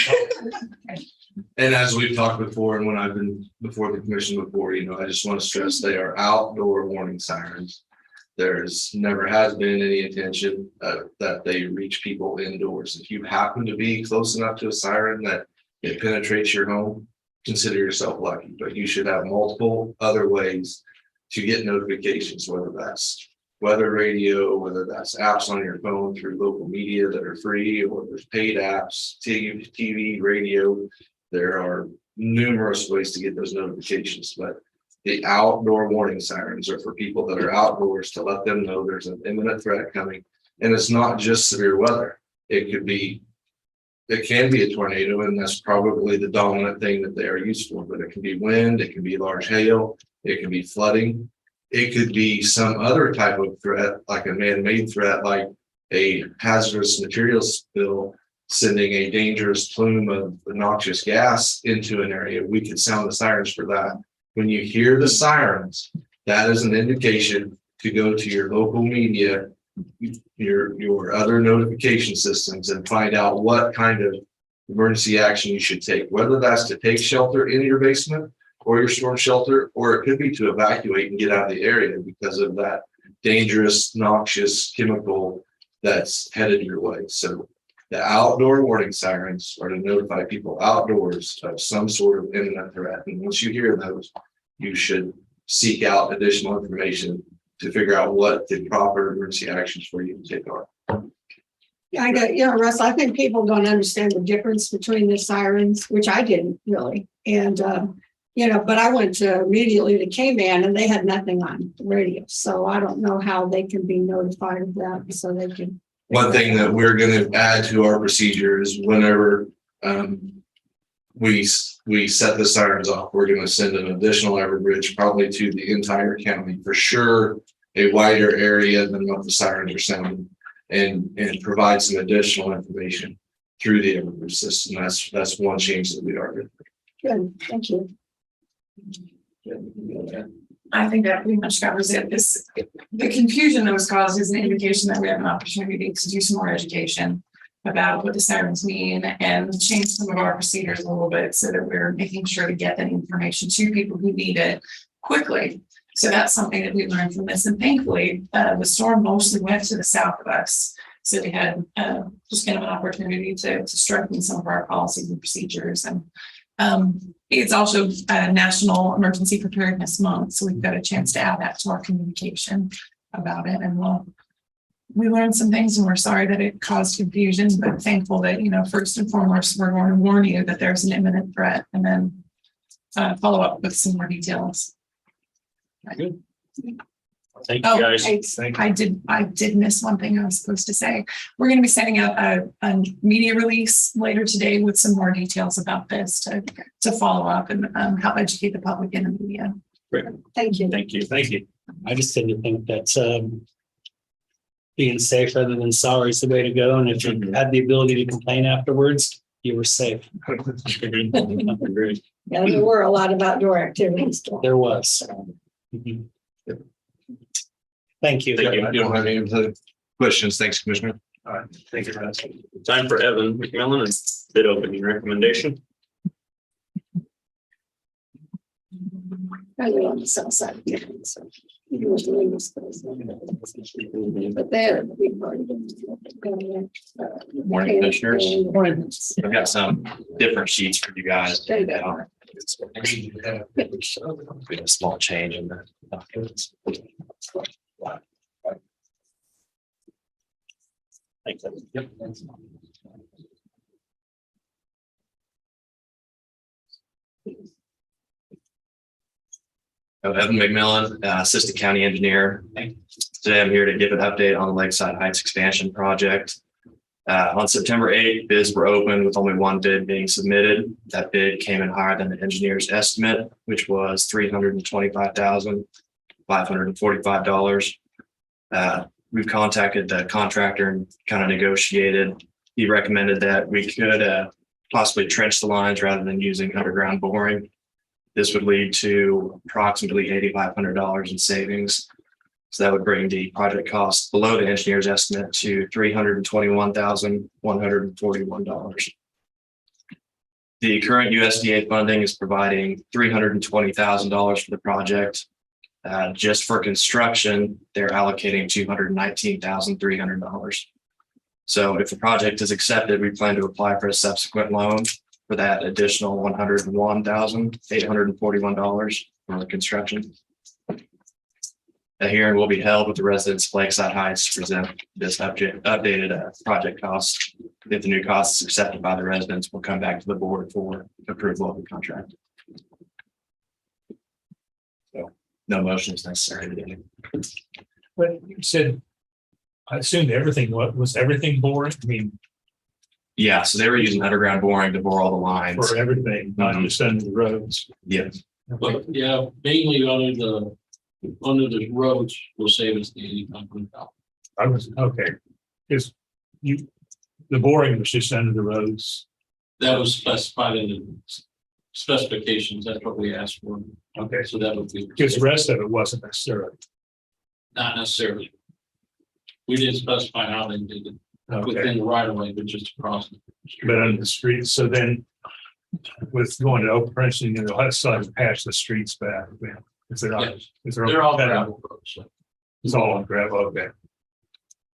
And as we've talked before, and when I've been before the commission before, I just want to stress they are outdoor warning sirens. There's never has been any intention that they reach people indoors. If you happen to be close enough to a siren that it penetrates your home, consider yourself lucky. But you should have multiple other ways to get notifications, whether that's weather radio, whether that's apps on your phone through local media that are free, or there's paid apps, TV, radio. There are numerous ways to get those notifications, but the outdoor warning sirens are for people that are outdoors to let them know there's an imminent threat coming. And it's not just severe weather. It can be a tornado, and that's probably the dominant thing that they are used for, but it can be wind, it can be large hail, it can be flooding. It could be some other type of threat, like a man-made threat, like a hazardous materials spill, sending a dangerous plume of noxious gas into an area. We could sound the sirens for that. When you hear the sirens, that is an indication to go to your local media, your other notification systems, and find out what kind of emergency action you should take, whether that's to take shelter in your basement or your storm shelter, or it could be to evacuate and get out of the area because of that dangerous, noxious chemical that's headed your way. So the outdoor warning sirens are to notify people outdoors of some sort of imminent threat. And once you hear those, you should seek out additional information to figure out what the proper emergency actions for you to take are. Yeah, I got, Russ, I think people don't understand the difference between the sirens, which I didn't really. And, but I went to immediately to K-Man and they had nothing on the radio. So I don't know how they can be notified of that. So they can. One thing that we're going to add to our procedure is whenever we set the sirens off, we're going to send an additional average probably to the entire county, for sure a wider area than what the sirens are sounding, and provide some additional information through the average system. That's one change that we are doing. Good, thank you. I think that pretty much covers it. The confusion that was caused is an indication that we have an opportunity to do some more education about what the sirens mean and change some of our procedures a little bit so that we're making sure to get that information to people who need it quickly. So that's something that we learned from this. And thankfully, the storm mostly went to the south of us. So we had just kind of an opportunity to strengthen some of our policies and procedures. And it's also National Emergency Preparedness Month. So we've got a chance to add that to our communication about it. And we learned some things and we're sorry that it caused confusion, but thankful that, first and foremost, we're going to warn you that there's an imminent threat and then follow up with some more details. Good. Thank Oh, you, guys. I did miss one thing I was supposed to say. We're going to be sending out a media release later today with some more details about this to follow up and help educate the public and the media. Great. Thank you. Thank you. Thank you. I just tend to think that being safe rather than sorry is the way to go. And if you had the ability to complain afterwards, you were safe. Agreed. Yeah, there were a lot of outdoor activities. There was. Mhm. Thank you. Thank you. You don't have any other questions? Thanks, Commissioner. All right, thank you, Russ. Time for Evan McMillan and bid opening recommendation. I live on the south side of town, so he was the latest place. But they're a big part of it. Morning, commissioners. Morning. I've got some different sheets for you guys. There you go. A small change in the documents. Thanks. Yep. Evan McMillan, Assistant County Engineer. Today I'm here to give an update on the Lakeside Heights expansion project. On September 8th, bids were opened with only one bid being submitted. That bid came in higher than the engineer's estimate, which was $325,545. We've contacted the contractor and kind of negotiated. He recommended that we could possibly trench the lines rather than using underground boring. This would lead to approximately $8,500 in savings. So that would bring the project cost below the engineer's estimate to $321,141. The current USDA funding is providing $320,000 for the project. Just for construction, they're allocating $219,300. So if the project is accepted, we plan to apply for a subsequent loan for that additional $101,841 for the construction. A hearing will be held with the residents of Lakeside Heights to present this updated project cost. If the new cost is accepted by the residents, we'll come back to the board for approval of the contract. So no motion is necessary today. But you said, I assumed everything, was everything boring? I mean, Yeah, so they were using underground boring to bore all the lines. for everything, not just under the roads. Yes. But yeah, mainly under the Under the roads will save us the $8,500. I was, okay. Is you, the boring was just under the roads. That was specified in the specifications. That's what we asked for. Okay, So that would be. because the rest of it wasn't necessarily. Not necessarily. We didn't specify how they did it Okay, within the right of way, but just across. but under the streets, so then with going to open printing, you know, let's start to patch the streets back. Then is there not? Yes, Is there? they're all gravel roads. So It's all on gravel. Okay.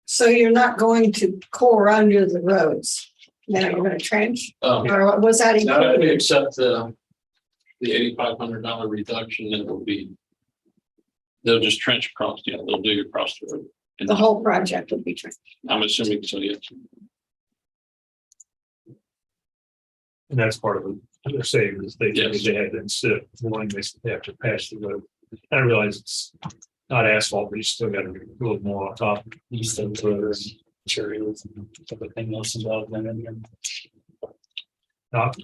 So you're not going to core under the roads, then you're gonna trench, or was that Now that we included? accept the $8,500 reduction, it will be. They'll just trench across, they'll dig across the road. And The whole project would be trenched. I'm assuming so, yes. And that's part of it. They're saying is they Yes. they had instead of wanting they have to patch the road. I realize it's not asphalt, but you still got to do a little more on top. You still put materials and everything else involved in it. Not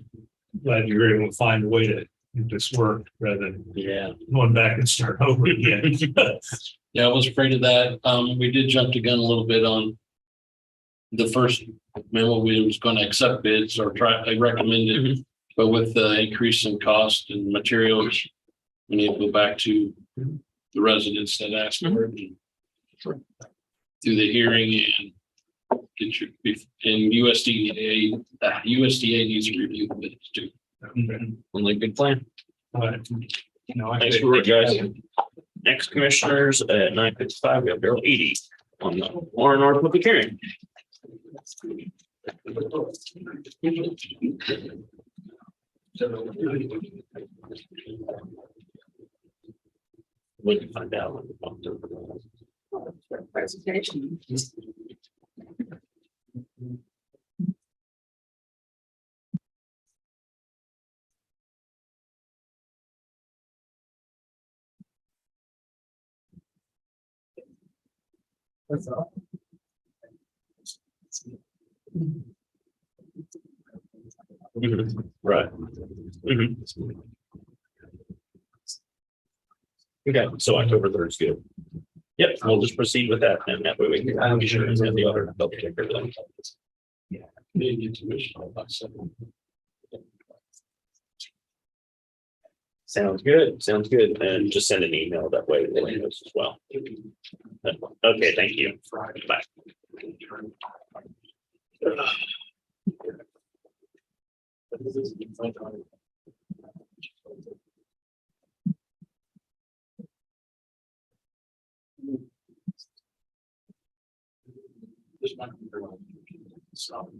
glad you were able to find a way to make this work rather than Yeah. going back and start over again. Yeah, I was afraid of that. We did jump the gun a little bit on. The first memo, we was going to accept bids or try, I recommended, but with the increase in cost and materials. We need to go back to the residents that asked for it. And do the hearing and get your, and USDA, USDA needs to review the bids too. Only good plan. But, you know, I Thanks think- for work, guys. Next commissioners at 9:55, we have Daryl Eady on the R&R public hearing. We can find out. Presentation. Right. Okay, so October 3rd is good. Yep, we'll just proceed with that, and that way we can, I'm sure it's the other double check everything. Maybe to wish all about 7. Sounds good, and just send an email that way, we'll knows as well. Okay, thank you. Bye. This might be very well. So.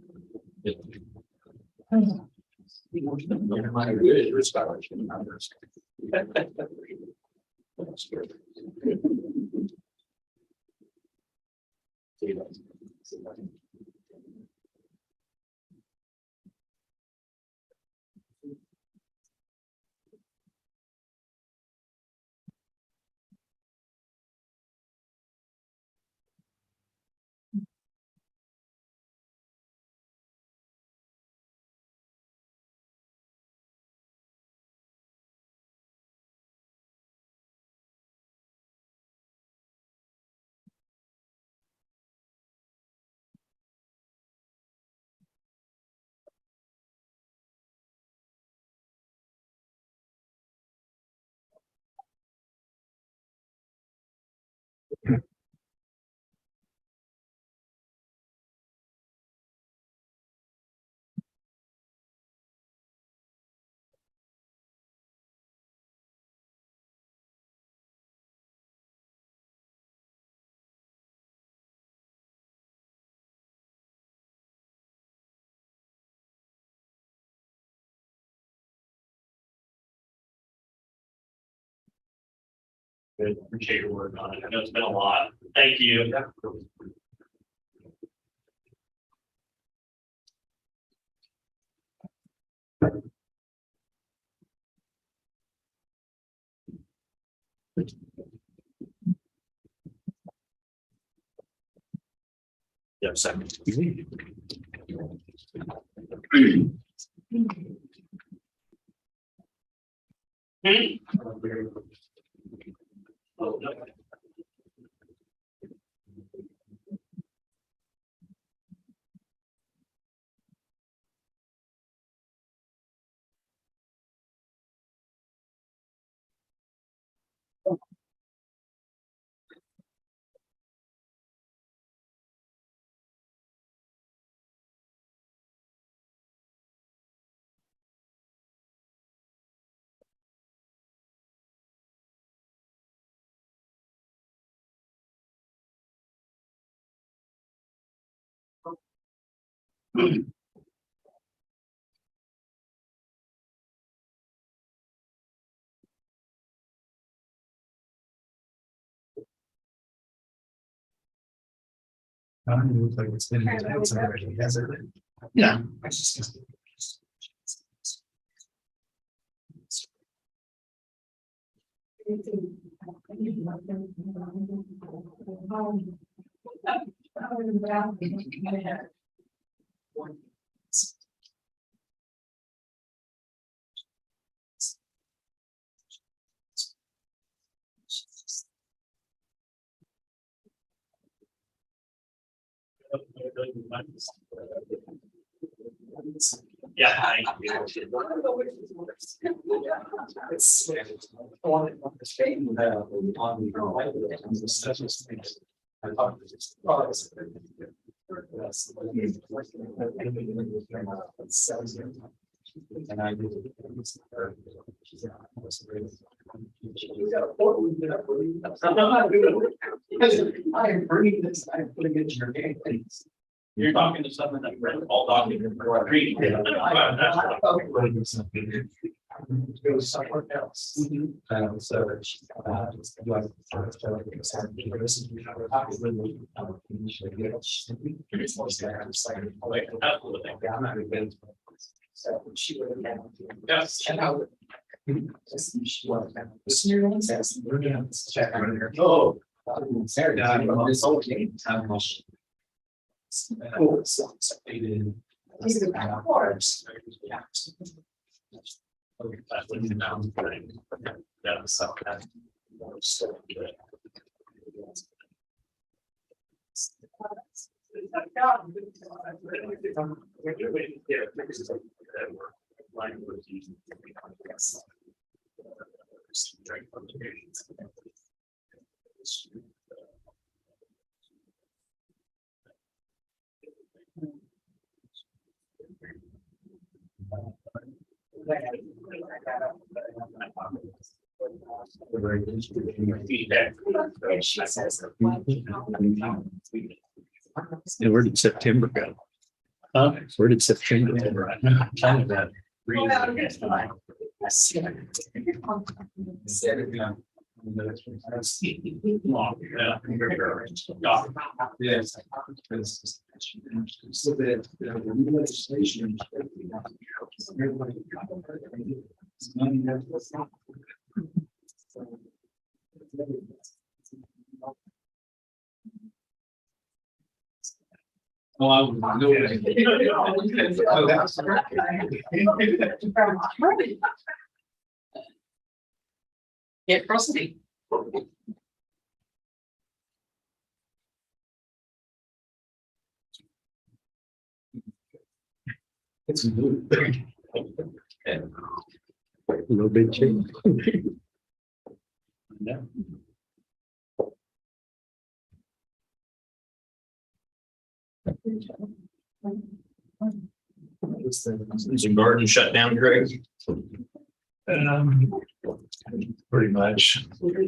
Good, appreciate your work on it. I know it's been a lot. Thank you. Yep, second. Looks like it's been intense already, hasn't it? Yeah. Yeah. I'm bringing this, I'm putting it in your game. You're talking to someone that read all documents or reading. It goes somewhere else. Yes. Oh. And where did September go? Huh? Where did September go? Kind of that. Yes. So that the new legislation. Oh, I would know. Oh, that's Get prostate. It's blue. A little bit change. Is your garden shut down, Greg? Pretty much.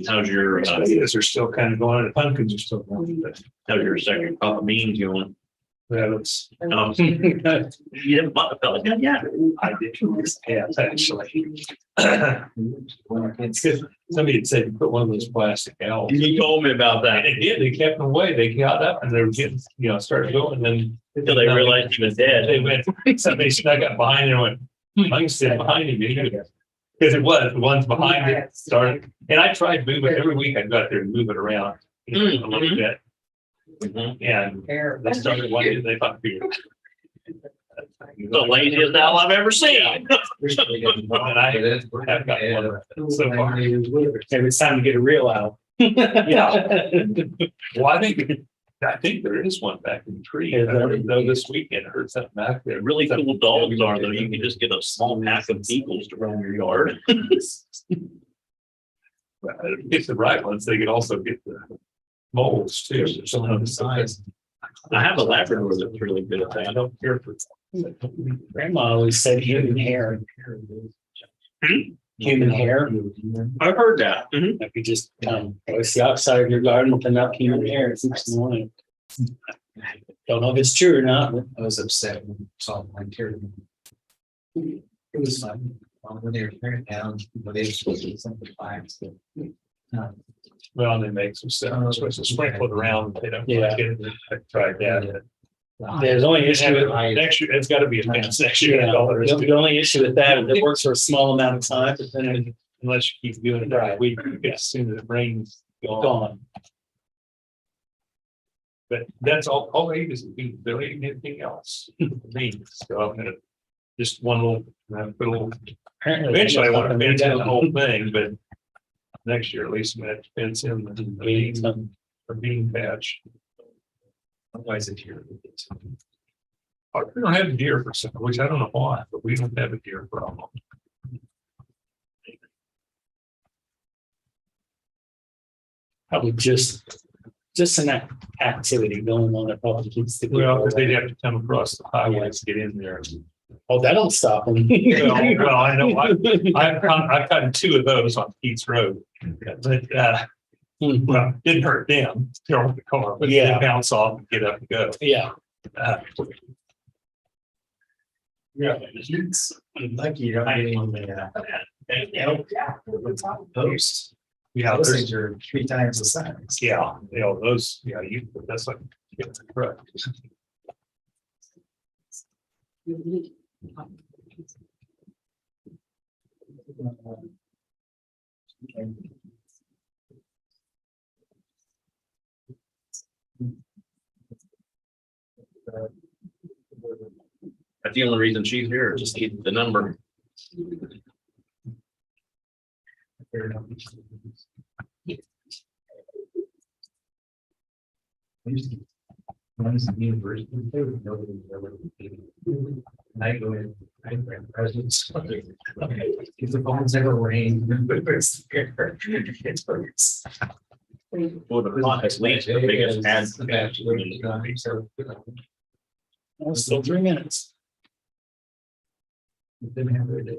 How's your, Potatoes are still kind of going, the pumpkins are still going, but how's your second crop of beans going? that was, You haven't bought the pellet yet? Yeah. I did. Yeah, actually. It's good. Somebody had said, put one of those plastic elves. You told me about that. And they did, they kept them away, they got up and they were getting, started going, and then. Until they realized he was dead. They went, somebody snuck up behind and went, I'm standing behind him. Because it was, the ones behind it started, and I tried moving, every week I'd go out there and move it around a little bit. And they started one day, they thought. The laziest owl I've ever seen. And I have got one so far. Maybe it's time to get a real out. Well, I think there is one back in the tree. Is there? Though this weekend I heard something back there. Really cool dogs are though. You can just get a small pack of beagles to roam your yard. Get the right ones, they could also get the moles too. Some of the size. I have a Labrador that's really good at I that. don't care for. Grandma always said human hair. Human hair. I've heard that. If you just it's the outside of your garden with enough human hair, it keeps them away. Don't know if it's true or not, but I was upset when I saw my tear. It was fun. When they were tearing down, when they were supposed to do something fine. Well, they make some stuff, supposed to sprinkle it around, they don't. Yeah. like it. I tried that. there's only issue with Next year, it's gotta be a fence next year. That's all there is to it. the only issue with that is it works for a small amount of time, but then Unless you keep doing it every week, as soon as it rains, it's gone. gone. But that's all they need is there ain't anything else. Me, so I'm gonna, just one little, put a little, eventually I want to fence in the whole thing, but next year at least I'm gonna have to fence in the bean patch. Otherwise it's here. We don't have deer for some, which I don't know why, but we don't have a deer problem. Probably just an activity going on that probably keeps the. Well, because they'd have to come across the highway to get in there. Oh, that don't stop them. Well, I know, I've gotten two of those on Keats Road, but, well, didn't hurt them, they're on the car, but they Yeah. bounce off and get up and go. Yeah. Yeah. Lucky you're not getting on the post. Yeah, Those there's, things are 3 times the size. yeah, those, that's like, right. That's the only reason she's here, just keep the number. When I was in university, there was nobody there with me. And I go in, I grab presents. If the phones ever ring. It's Well, the hottest leads, the biggest ad. Oh, still 3 minutes. Didn't have their day.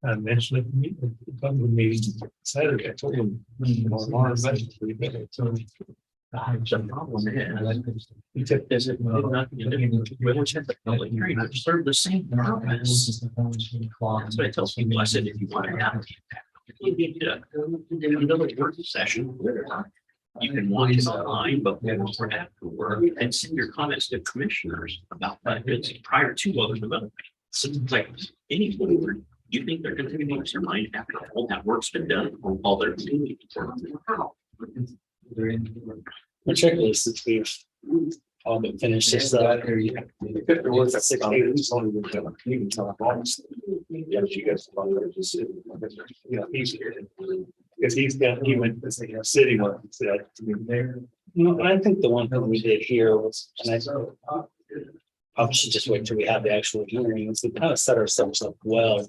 I mentioned it, come to me Saturday, I told him. We took this, serve the same purpose. That's what I tell people. I said, if you want to have. You need to do another work session. You can watch it online, but before after work and send your comments to commissioners about benefits prior to other development. So it's like any board, you think they're going to change their mind after all that work's been done or all they're doing. My checklist is we've all but finished this up. There was a 6 8 only with them. You can tell them honestly. Yeah, you guys. He's here. Because he went to the city one, he said, there. No, I think the one thing we did here was, and I probably should just wait till we have the actual hearings. We kind of set ourselves up well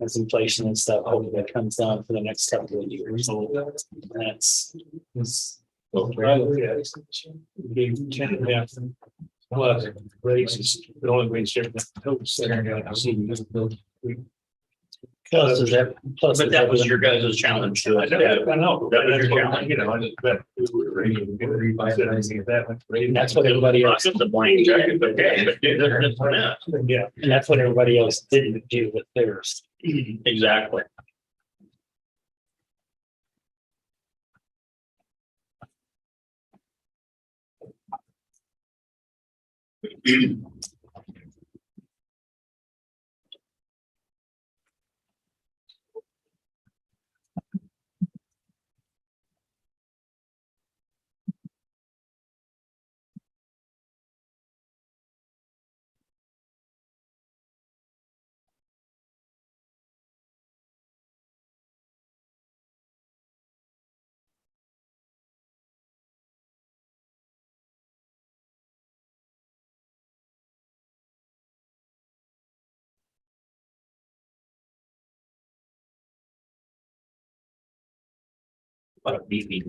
as inflation and stuff, hopefully that comes down for the next couple of years. So that's. Gave 10.5 plus raises, but only raised everything. Plus, is that, plus. But that was your guys' challenge to I it. know. That was your That's what, challenge. you know, I just bet we were revitalizing it that much. And that's what everybody else, The blank check, it's okay, but dude, there's that. Yeah. and that's what everybody else didn't do with theirs. Exactly. What a beefy.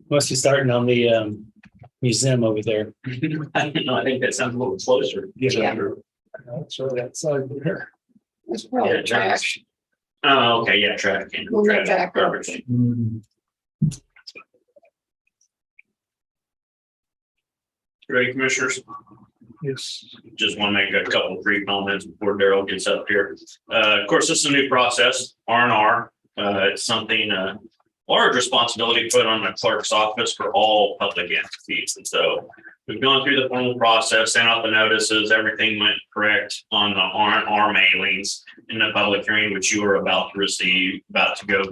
Must be starting on the museum over there. I don't know, I think that sounds a little closer. Yeah. So that's there. It's probably Yeah, trash. Oh, okay, yeah, trash can. We'll get trash, back up. garbage. Ready, commissioners? Yes. Just want to make a couple brief comments before Daryl gets up here. Of course, this is a new process, R&R. It's something, large responsibility put on the clerk's office for all public entities. And so we've gone through the formal process, sent out the notices, everything went correct on the R&R mailings in the public hearing, which you are about to receive, about to go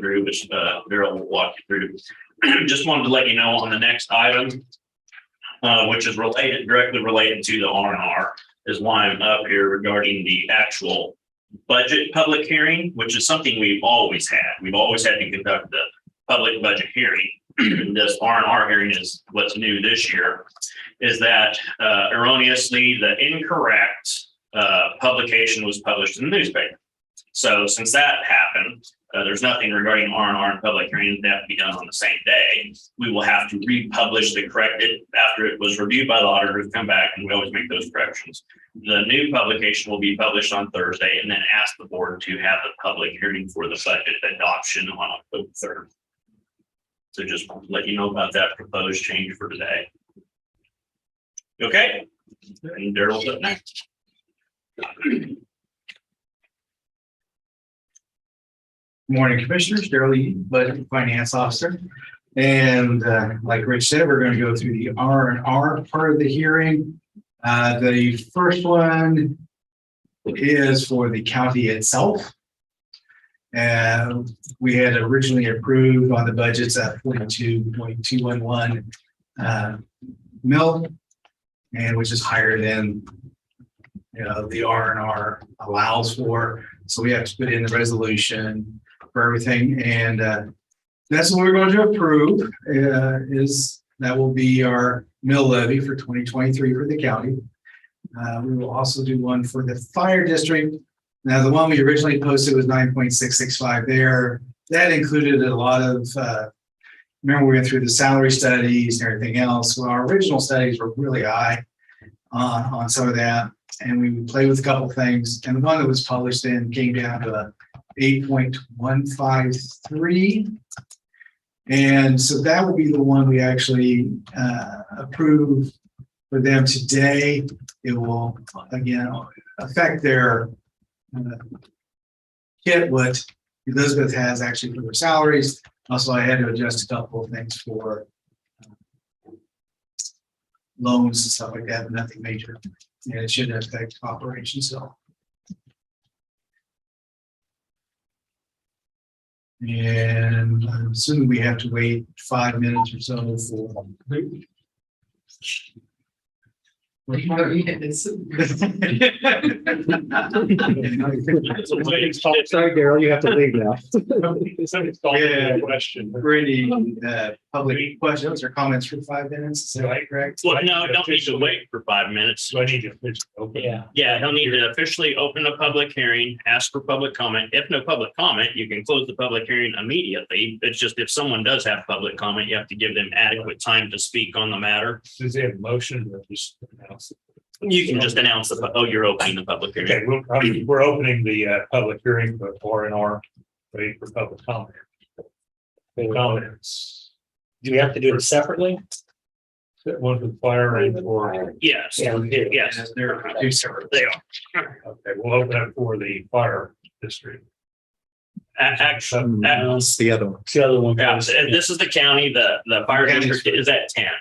through, which Daryl will walk you through. Just wanted to let you know on the next item, which is directly related to the R&R, is why I'm up here regarding the actual budget public hearing, which is something we've always had. We've always had to conduct the public budget hearing. This R&R hearing is what's new this year, is that erroneously the incorrect publication was published in the newspaper. So since that happened, there's nothing regarding R&R and public hearings that have to be done on the same day. We will have to republish the corrected after it was reviewed by the auditors, come back, and we always make those corrections. The new publication will be published on Thursday and then ask the board to have the public hearing for the budget adoption on October 3rd. So just want to let you know about that proposed change for today. Okay, and Daryl's up next. Morning, Commissioners. Daryl Lee, Budget and Finance Officer. And like Rich said, we're going to go through the R&R part of the hearing. The first one is for the county itself. And we had originally approved on the budgets at 42.211 mil, and which is higher than the R&R allows for. So we have to put in the resolution for everything, and that's what we're going to approve. Is that will be our mill levy for 2023 for the county. We will also do one for the fire district. Now, the one we originally posted was 9.665 there. That included a lot of, remember we went through the salary studies and everything else. Well, our original studies were really high on some of that. And we would play with a couple of things. And the one that was published then came down to 8.153. And so that will be the one we actually approve for them today. It will, again, affect their kit, what Elizabeth has actually for their salaries. Also, I had to adjust a couple of things for loans and stuff like that, but nothing major. And it shouldn't affect operations, so. And I'm assuming we have to wait 5 minutes or so for. You want to read it? It's- Sorry, Daryl, you have to leave now. Somebody's calling Yeah. a question. For any public questions or comments for 5 minutes, is that right, correct? Well, no, don't need to wait for 5 minutes. So I need to open. Yeah. Yeah, he'll need to officially open a public hearing, ask for public comment. If no public comment, you can close the public hearing immediately. It's just if someone does have public comment, you have to give them adequate time to speak on the matter. Does he have a motion or just announce it? You can just announce you're opening the public hearing. Okay, we're opening the public hearing for R&R, waiting for public comment. Comments. Do we have to do it separately? One for the fire and for, Yes, yes. They're two separate. They are. okay, we'll open up for the fire district. Actually, It's the other one. It's the other one. this is the county, the fire district is at 10.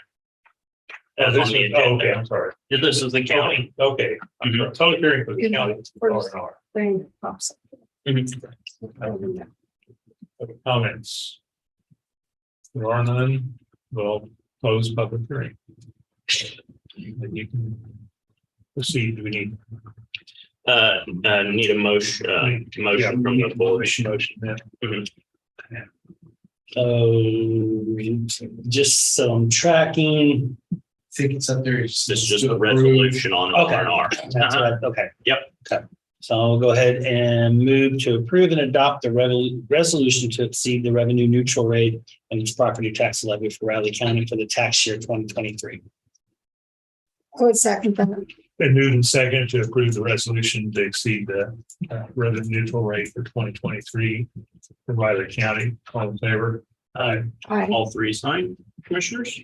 That's on the Okay, agenda. I'm sorry. This is the county. Okay, I'm sorry. Public hearing for the county. R&R. Thing pops up. Comments? There are none. We'll close public hearing. Then you can proceed. Do we need? Need a motion from the board. Motion, yeah. Just so I'm tracking. I think it's up there. This is just a resolution on Okay. R&R. That's right. Okay. Yep. Okay. So I'll go ahead and move to approve and adopt the resolution to exceed the revenue neutral rate of each property tax levy for Riley County for the tax year 2023. I would second that. Been moved and seconded to approve the resolution to exceed the revenue neutral rate for 2023 for Riley County. All in favor? Aye. Aye. All three signed, commissioners?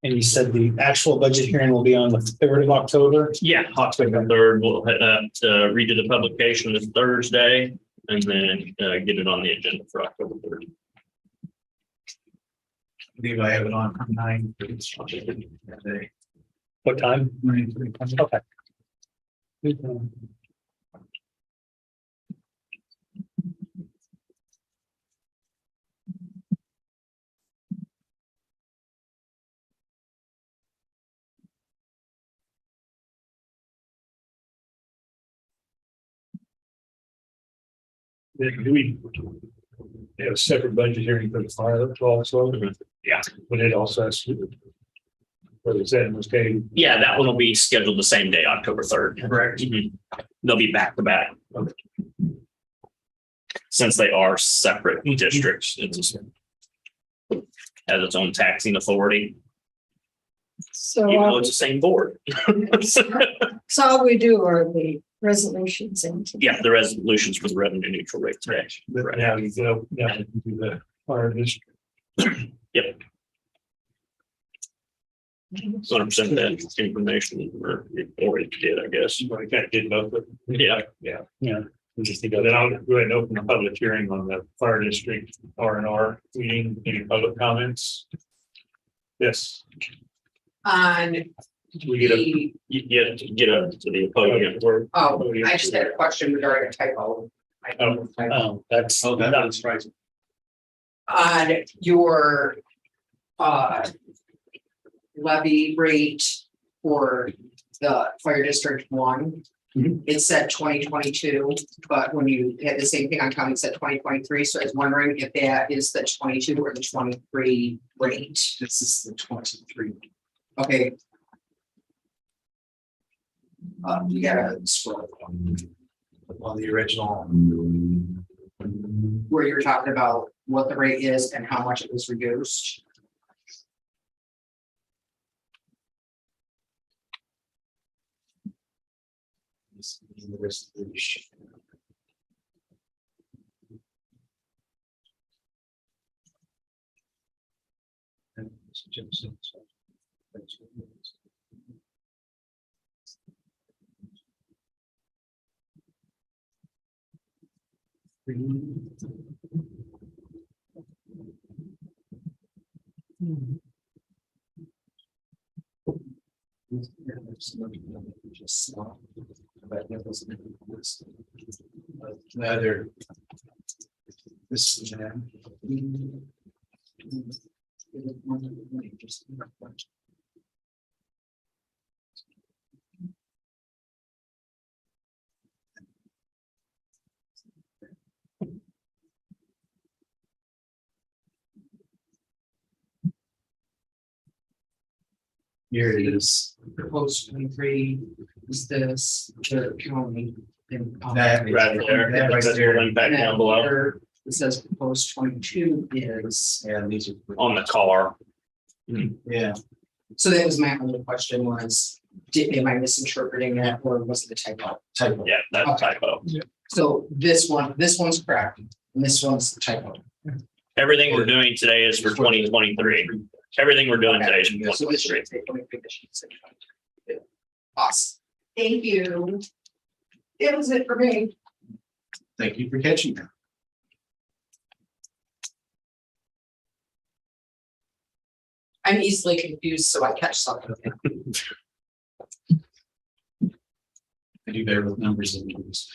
And you said the actual budget hearing will be on the 3rd of October? Yeah, October 3rd, we'll redo the publication this Thursday and then get it on the agenda for October 3rd. I believe I have it on 9. That day. What time? 9:30. Okay. Do we have a separate budget hearing for the fire also? Yeah. But it also has to. For the San Jose. Yeah, that one will be scheduled the same day, October 3rd. Correct. Mhm. They'll be back to back. Since they are separate districts, has its own taxing authority, So, even though it's the same board. so all we do are the resolutions and. Yeah, the resolutions for the revenue neutral rate today. But now you go, now you can do the fire district. Yep. 100% that information or it already did, I guess. Well, I can't get both of them. Yeah. Yeah. Yeah. We just need Then to. I'll go ahead and open the public hearing on the fire district R&R meeting. Any public comments? Yes. On We get a. the, You get up to the podium. oh, I just had a question regarding a typo. I think it was a typo. Oh, that's. That's right. On your levy rate for the fire district 1. Mhm. It said 2022, but when you had the same thing on county, it said 2023. So I was wondering if that is the 22 or the 23 rate. This is the 23. Okay. You gotta scroll On the original. where you're talking about what the rate is and how much it was reduced. The resolution. Another. This is. Here it is. Proposed 23 is this, the county. and, That Right there. That right That's there. the link back down below. Your It says proposed 22 is, And these are. On the car. Yeah, so that was my only question was, am I misinterpreting that or was it a typo? typo. Yeah, that's a typo. So this one's correct, and this one's the typo. Everything we're doing today is for 2023. Everything we're doing today is for So this should 2023. say 23, this should say 22. Awesome. Thank you. That was it for me. Thank you for catching that. I'm easily confused, so I catch something. I do better with numbers than numbers.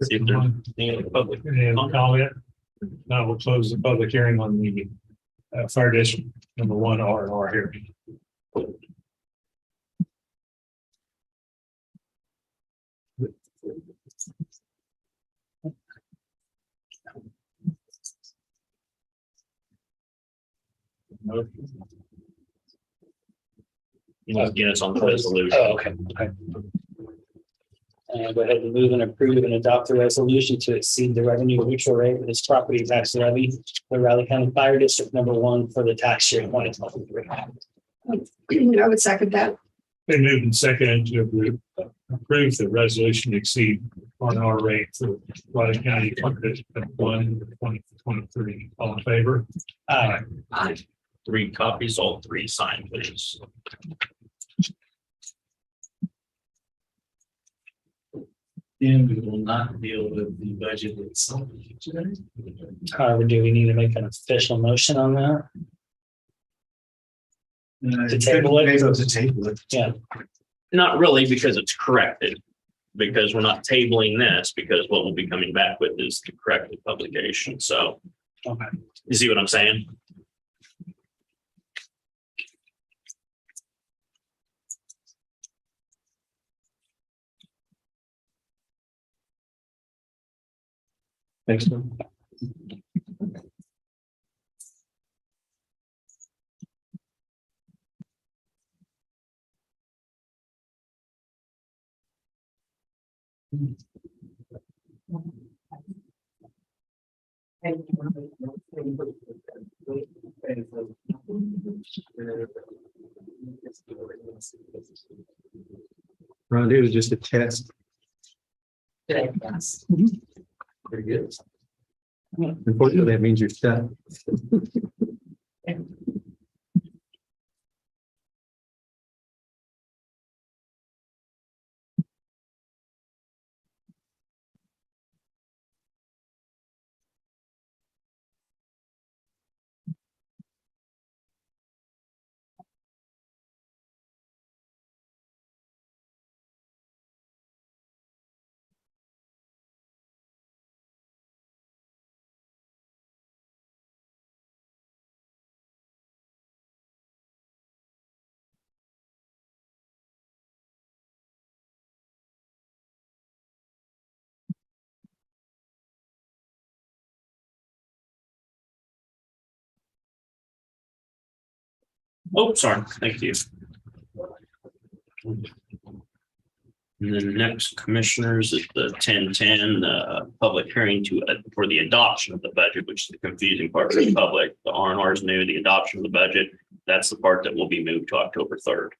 See if there's any other public Comment? Now we'll close the public hearing on the fire district number one R&R here. Again, it's on the resolution. Oh, okay. Go ahead and move and approve and adopt a resolution to exceed the revenue neutral rate of this property tax levy for Riley County Fire District number one for the tax year 2023. I would second that. Been moved and seconded to approve the resolution to exceed R&R rate for Riley County Fire District 1 2023. All in favor? Aye. Aye. 3 copies, all 3 signed, please. And we will not deal with the budget itself today. However, do we need to make an official motion on that? To table it? Maybe to table it. Yeah. Not really, because it's corrected. Because we're not tabling this, because what we'll be coming back with is the corrected publication. So, Okay. you see what I'm saying? Thanks. Ron, it was just a test. Did I pass? Very good. Unfortunately, that means you're stuck. Oh, sorry. Thank you. And then next, commissioners, is the 1010 public hearing for the adoption of the budget, which is the confusing part for the public. The R&R is new, the adoption of the budget. That's the part that will be moved to October 3rd.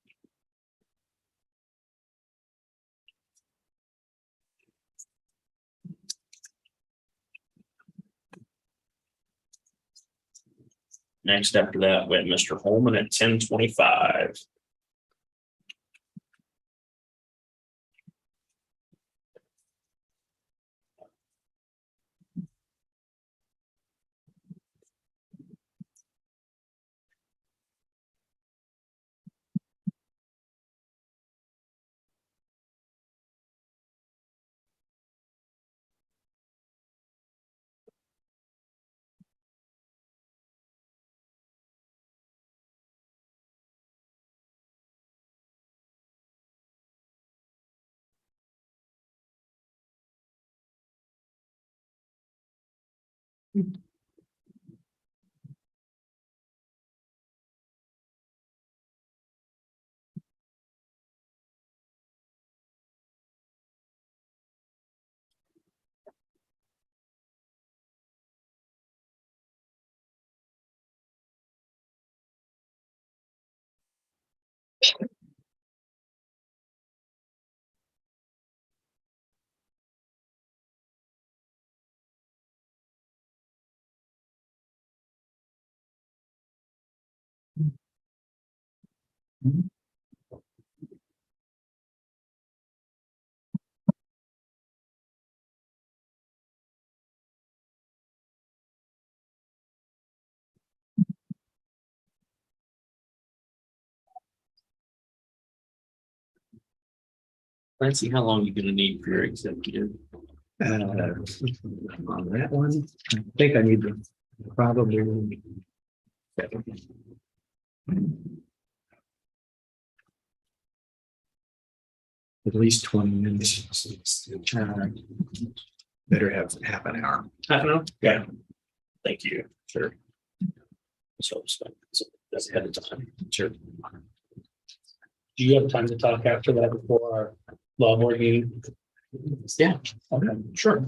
Next, after that, we have Mr. Holman at 1025. Francie, how long are you gonna need for your executive? On that one, I think I need to probably. At least 20 minutes. Better have half an hour. Half an hour? Yeah. Thank you. Sure. So that's ahead of time. Sure. Do you have time to talk after that before our law board meeting? Yeah. Okay, sure.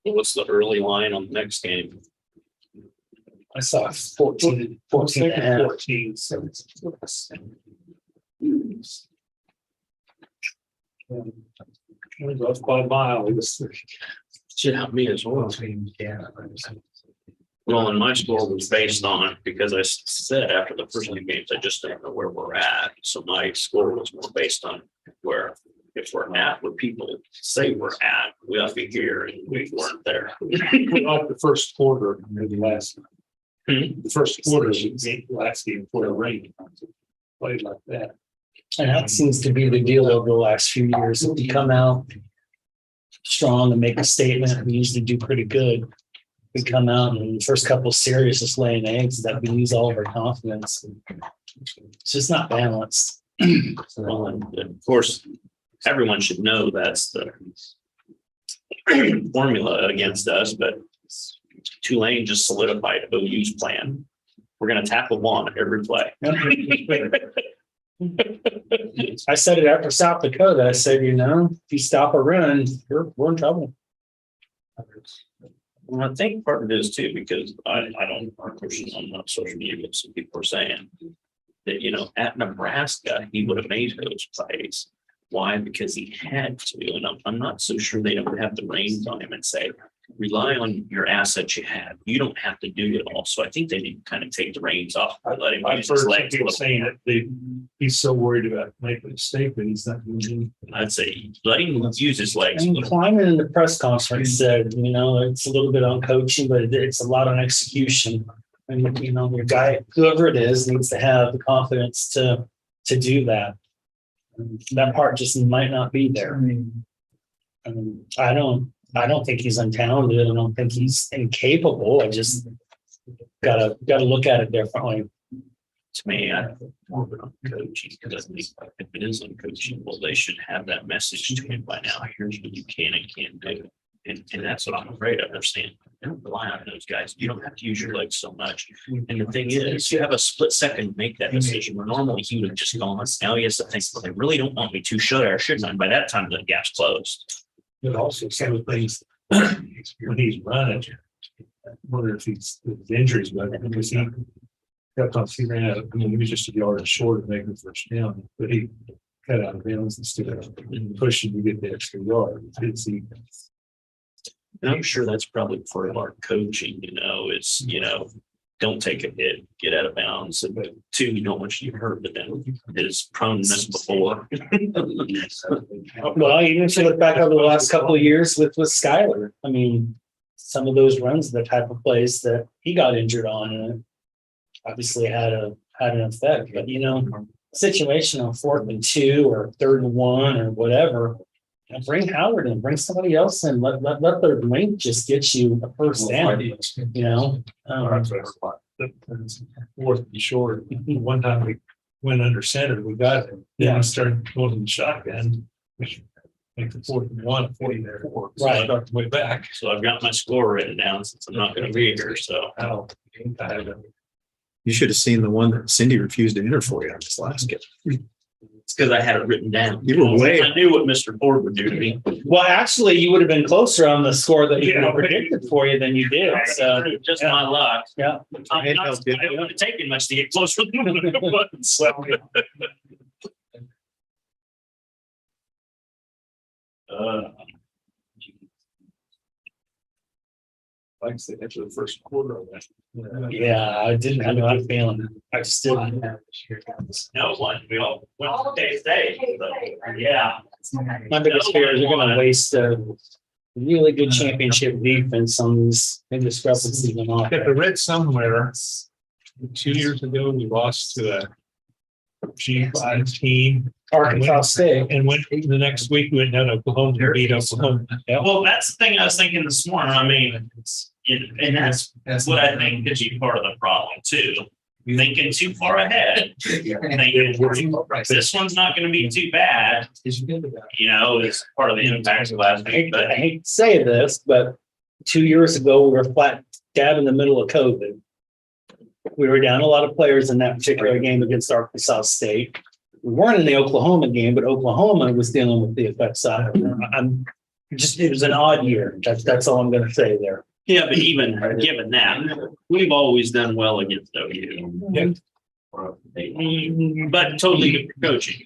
What's the early line on the next game? I saw 14 and a half. 14. So we lost by a mile. Should help me as well. Well, and my score was based on, because I said after the first two games, I just don't know where we're at. So my score was more based on where, if we're at where people say we're at, we ought to be here, and we weren't there. Like the first quarter, maybe last. The first quarter, last game before the rain. Played like that. And that seems to be the deal over the last few years. If we come out strong and make a statement, we usually do pretty good. We come out and the first couple of series just laying eggs that we lose all of our confidence. It's just not balanced. Well, and of course, everyone should know that's the formula against us, but Tulane just solidified OU's plan. We're going to tackle one every play. I said it after South Dakota. I said, if you stop a run, we're in trouble. Well, I think part of it is too, because I don't push on social media, but some people are saying that, at Nebraska, he would have made those plays. Why? Because he had to. And I'm not so sure they don't have the reins on him and say, rely on your assets you have. You don't have to do it all. So I think they need to kind of take the reins off. Let him. I've heard some people saying that he's so worried about making a mistake that he's not doing it. I'd say let him use his legs. And Kleiman in the press conference said, it's a little bit on coaching, but it's a lot on execution. And your guy, whoever it is, needs to have the confidence to do that. And that part just might not be there. I don't think he's untalented. I don't think he's incapable. I just gotta look at it differently. To me, I more of it on coaching, because I think if it is on coaching, well, they should have that message to him by now. Here's what you can and can't do. And that's what I'm afraid of. They're saying, don't rely on those guys. You don't have to use your legs so much. And the thing is, you have a split second to make that decision where normally he would have just gone. Now he has to think, well, they really don't want me to. Should I or shouldn't I? And by that time, the gap's closed. But also some of the things when he's running, I wonder if his injuries, but because he ran out, he was just a yard short of making the first down, but he cut out of bounds instead of pushing to get the extra yard. It's And I'm sure that's probably part of our coaching, it's, don't take a hit, get out of bounds. And but two, you don't want you to get hurt, but then his proneness before. Well, even if you look back over the last couple of years with Skylar, I mean, some of those runs, the type of plays that he got injured on, and it obviously had an effect, but situational 4th and 2 or 3rd and 1 or whatever. Bring Howard in, bring somebody else in, let the length just get you a first down, Fourth and short. One time we went under center, we got it. Then we started going the shotgun. Make the 4th and 1, 40 there. So I Right. start way back. So I've got my score written down since I'm not gonna be here, so. You should have seen the one that Cindy refused to enter for you on this last game. It's because I had it written down. You were way- I knew what Mr. Ford would do to me. Well, actually, you would have been closer on the score that you predicted for you than you did. So, Just my luck. yeah. I would have taken much to get closer than it was. So. Like I said, after the first quarter of that. Yeah, I didn't have a good feeling. I just didn't. No one, we all went to day. Yeah. My biggest fear is you're gonna waste a really good championship defense on these indiscrepancies and all. I read somewhere 2 years ago, we lost to a G5 team. Arkansas State. And went the next week, we went down to Oklahoma to beat Oklahoma. Yeah. Well, that's the thing I was thinking this morning. I mean, and that's what I think could be part of the problem too. Thinking too far ahead. Thinking, this one's not gonna be too bad. It's part of the impact of last week, I but hate to say this, but 2 years ago, we were flat dab in the middle of COVID. We were down a lot of players in that particular game against Arkansas State. We weren't in the Oklahoma game, but Oklahoma was dealing with the effects of it. It was an odd year. That's all I'm gonna say there. yeah, but even given that, we've always done well against OU. Yeah. But totally good for coaching.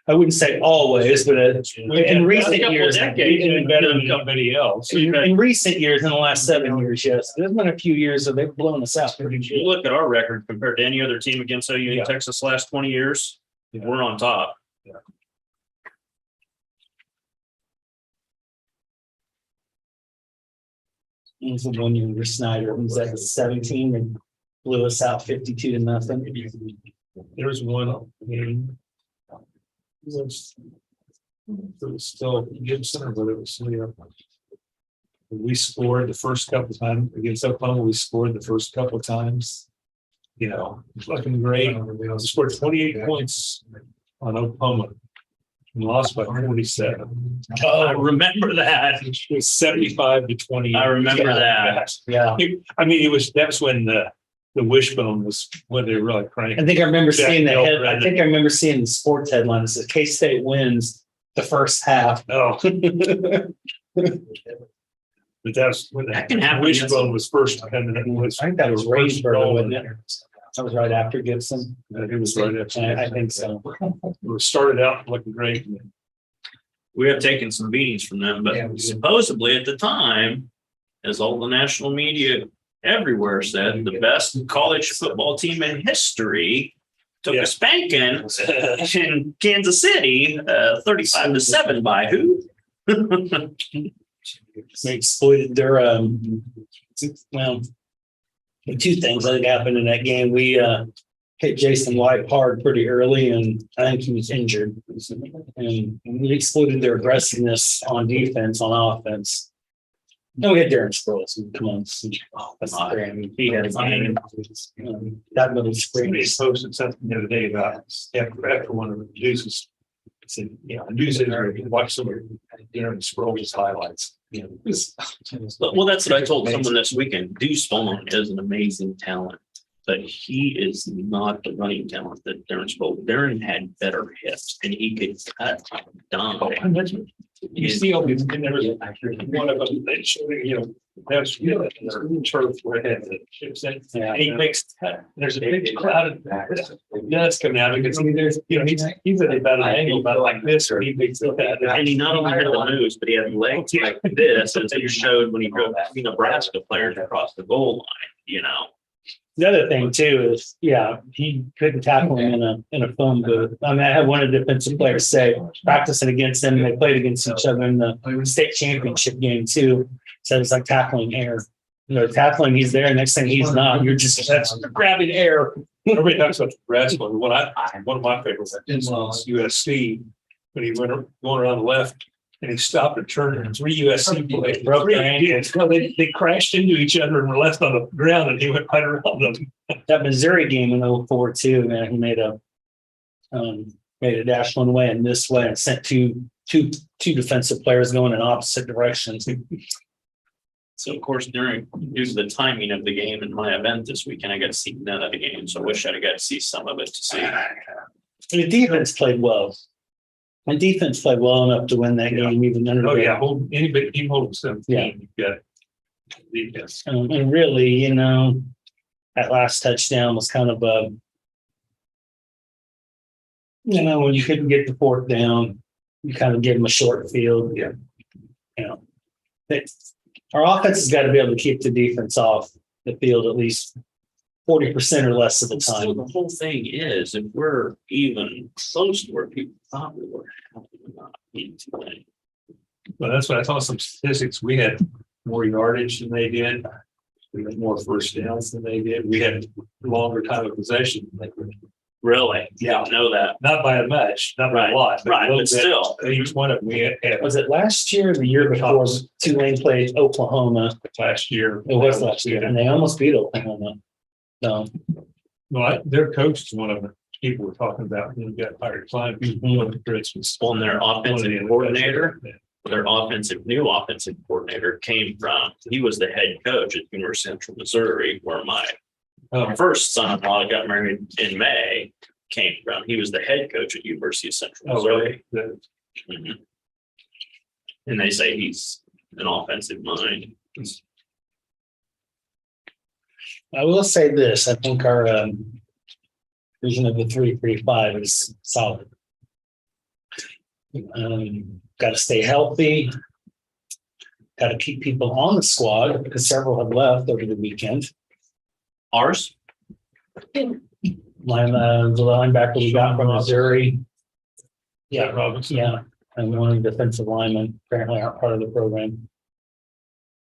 I wouldn't say always, but in recent years, Even better than somebody else. in recent years, in the last 7 years, yes, there's been a few years that they've blown us out pretty You good. look at our record compared to any other team against OU in Texas last 20 years, we're on top. It was the 1 year with Snyder, it was at 17 and blew us out 52-0. There was one game. It was still Gibson, but it was. We scored the first couple of times against Oklahoma. We scored the first couple of times. Fucking great. We scored 28 points on Oklahoma. And lost by 47. I remember that. It was 75-20. I remember that. Yeah, I mean, that's when the wishbone was when they were really cranking. I think I remember seeing the Jack head, I think I remember seeing the sports headline that says K-State wins the first half. Oh. But that's when That can the happen. wishbone was first coming in. I think that was Rainsboro, wasn't it? That was right after Gibson. It was right after. I think so. It started out looking great. And then We have taken some beatings from them, but supposedly at the time, as all the national media everywhere said, the best college football team in history took a spanking in Kansas City, 35-7 by who? They exploited their, well, the two things I think happened in that game. We hit Jason White hard pretty early, and I think he was injured. And we exploited their aggressiveness on defense, on offense. No, we had Darren Sproles. Come on. That's not fair. I mean, he had a game. That middle screen. Somebody posted something the other day about after one of the Deuces. Said, Deuces watch some of Darren Sproles highlights. Well, that's what I told someone this weekend. Deuce Vaughn is an amazing talent, but he is not the running talent that Darren Sproles. Darren had better hits, and he could cut down. You see all these, and there was one of them, they showed, that's, turf where it had the chips in. And he makes, there's a big cloud of dust coming out because there's, he's at about an angle about like this, or he makes that. And he not only had the moves, but he had legs like this, as you showed when he drove Nebraska players across the goal line, The other thing too is, he couldn't tackle him in a phone booth. I mean, I had one of the defensive players say, practicing against him, they played against each other in the state championship game too. So it's like tackling air. Tackling, he's there, next thing he's not, you're just that's grabbing air. Everybody talks about the wrestling. One of my favorites was USC, when he went going around the left. And he stopped and turned, and 3 USC players broke their ankles. Well, they crashed into each other and were left on the ground, and he went right around them. That Missouri game in 04 too, man, he made a dash one way and this way and sent two defensive players going in opposite directions. So of course, due to the timing of the game and my event this weekend, I got to see none of the game. So I wish I'd got to see some of it to see. And the defense played well. My defense played well enough to win that game, even under. Oh yeah, anybody you hold 17, you've got defense. And really, that last touchdown was kind of a, when you couldn't get the fourth down, you kind of give them a short field. Yeah. Our offense has got to be able to keep the defense off the field at least 40% or less of the So time. the whole thing is, if we're even close to where people thought we were, how do we not need to win? Well, that's what I saw some statistics. We had more yardage than they did. We had more first downs than they did. We had longer time of possession. Really? Yeah. Didn't know that. Not by a much, not by a lot. Right, a little but bit. still. Each one of them we had Was it last year or the year before Tulane played Oklahoma? last year. It was last year, and they almost beat Oklahoma. So, Their coach is one of the people we're talking about when we got hired. Clive, On their offensive coordinator, new offensive coordinator came from, he was the head coach at University of Central Missouri, where my first son-in-law got married in May came from. He was the head coach at University of Central Missouri. Mhm. And they say he's an offensive mind. I will say this, I think our vision of the 3-3-5 is solid. Got to stay healthy. Got to keep people on the squad because several have left over the weekend. Ours? The linebacker we got from Missouri. Yeah, Robinson. yeah, and one defensive lineman apparently aren't part of the program.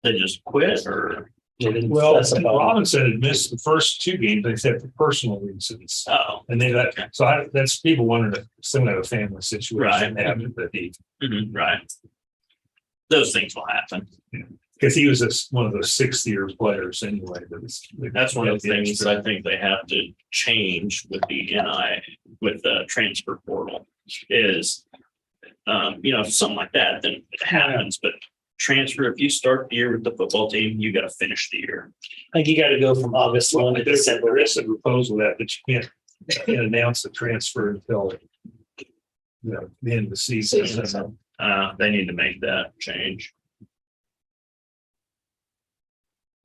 They just quit, or? They didn't Well, specify. Robinson had missed the first 2 games, they said for personal reasons. Oh, And they that's people wondering if some of a family situation happened that he, right. Those things will happen. because he was one of those 6th-year players anyway. That's one of the things that I think they have to change with the with the transfer portal is, something like that, then it happens, but transfer, if you start the year with the football team, you got to finish the year. I think you got to go from August 1 to December. There is a proposal that you can't announce the transfer until the end of the season. They need to make that change.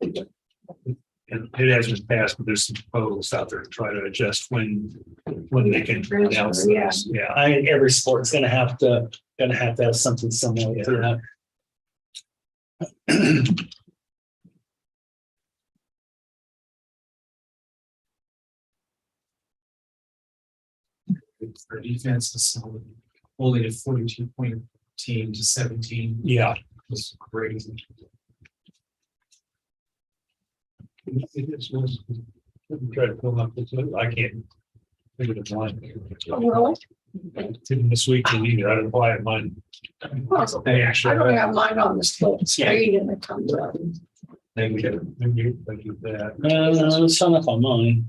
And it hasn't passed, but there's some proposals out there to try to adjust when they can announce this. Yeah. I think every sport's gonna have to have something similar to that. For defense is holding a 42-point team to 17 Yeah. was crazy. Try to pull up this, I can't. Think of the line. Oh, really? This week, either. I don't buy it mine. I don't have mine on the split screen and it comes up. Thank you for that. It's not up on mine.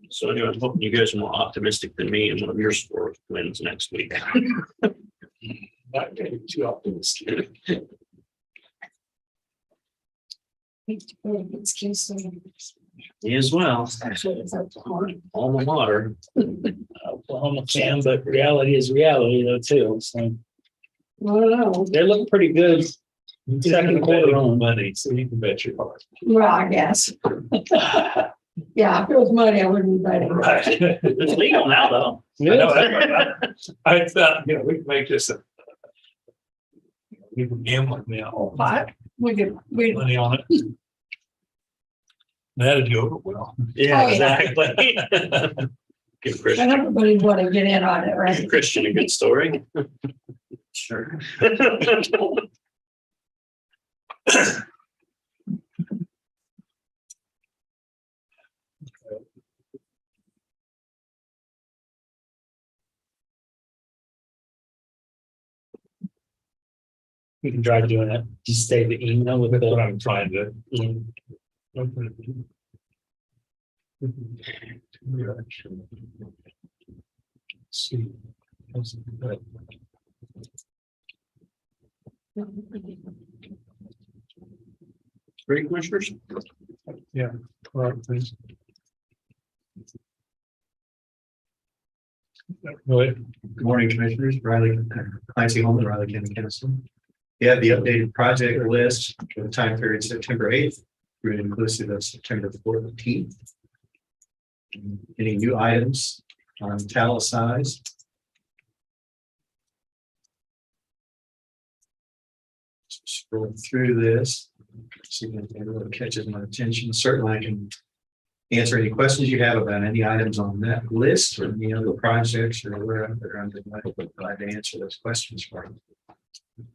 So anyway, I'm hoping you guys are more optimistic than me and one of your sport wins next week. Not getting too optimistic. It's Kingston. Me as well. Actually, it's up to Horn. Alma mater. Oklahoma can, but reality is reality though too. So I don't know. they look pretty good. Second quarter on. Money, so you can bet your heart. Well, I guess. Yeah, if it was money, I wouldn't be betting. Right. It's legal now, though. I know, I thought, you know, we can make this a. We can gamble now, We could, we, money on it. That'd go over well. Yeah, Oh, yeah. exactly. Give and Christian, everybody want to get in on it, right? give Christian a good story. Sure. We can try doing it. Just save the email with That's what the. I'm trying to. See. Great commissioners. Yeah. All right, please. Go ahead. Good morning, Commissioners. Riley, Clancy Holman, Riley County Council. You have the updated project list for the time period September 8th, through inclusive of September 14th. Any new items on italicized? Scroll through this, see if anything really catches my attention. Certainly, I can answer any questions you have about any items on that list or any other projects or wherever they're under. I'd be glad to answer those questions for you.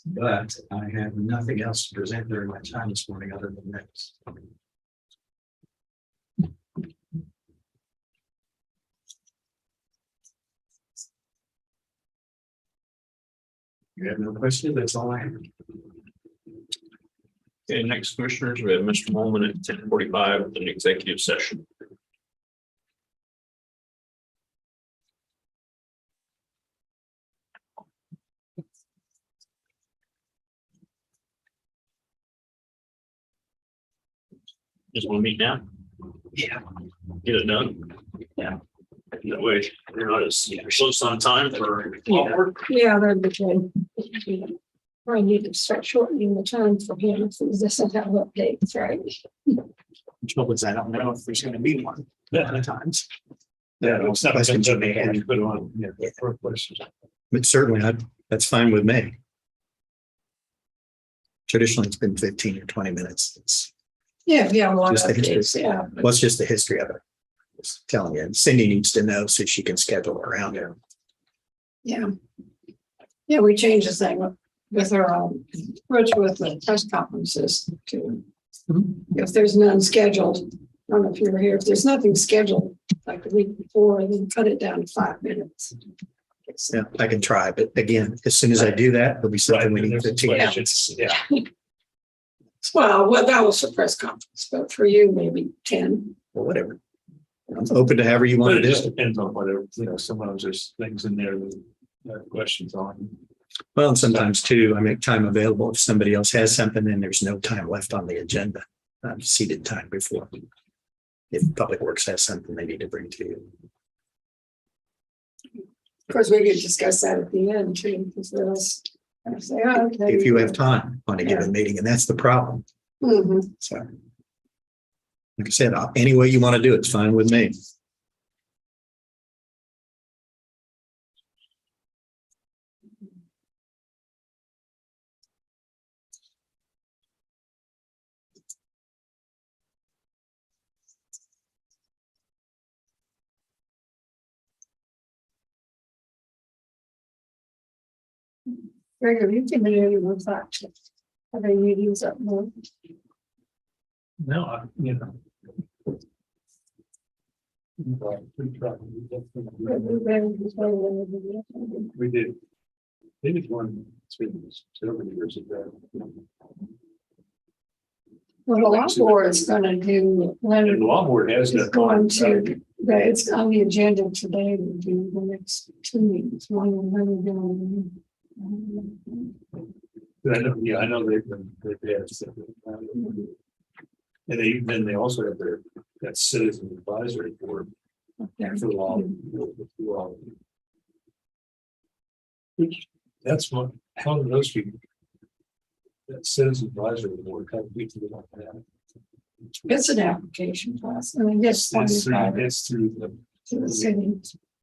But I have nothing else to present during my time this morning other than this. You have no questions? That's all I have. Okay, next commissioners, we have Mr. Molman at 10:45 with an executive session. Just want to meet now? Yeah. Get it done? Yeah. That way, you're not as close on time for Yeah. work. Yeah, that'd be good. I need to start shortening the time for him if he doesn't have updates, right? Trouble is, I don't know if there's gonna be one at times. Yeah, it's not Questions you may something have. you put on, yeah, for questions. But certainly, that's fine with me. Traditionally, it's been 15 or 20 minutes. It's, Yeah, yeah, a lot of Just the history. updates, yeah. what's just the history of it? Just telling you, and Cindy needs to know so she can schedule around it. Yeah. Yeah, we changed the thing with our, approach with the press conferences to, if there's none scheduled, I don't know if you were here, if there's nothing scheduled, like the week before, then cut it down to 5 minutes. Yeah, I can try, but again, as soon as I do that, there'll be something we need There's 15 questions. minutes. Yeah. Well, that was for press conference, but for you, maybe 10. Or whatever. I'm open to however you But want it to do just it. depends on whatever, you know, sometimes there's things in there that have questions on. Well, and sometimes too, I make time available. If somebody else has something, then there's no time left on the agenda. Seated time before. If Public Works has something they need to bring to you. Of course, we could discuss that at the end too, because there's, I say, oh, okay. If you have time on a given meeting, and that's the problem. Mhm. So. Like I said, any way you want to do it, it's fine with me. Greg, have you committed with that? Have they meetings up more? No, you know. We did. Maybe one, several years ago. Well, the law board's gonna do, And Leonard the law board has. is going to, it's on the agenda today to do the next 2 meetings, one with Leonard doing. I know they've been, they've had. And then they also have their That's citizen advisory board. For law. That's what, how do those people? That citizen advisory board, how do people do that? It's an application process. I mean, yes. It's through To the city.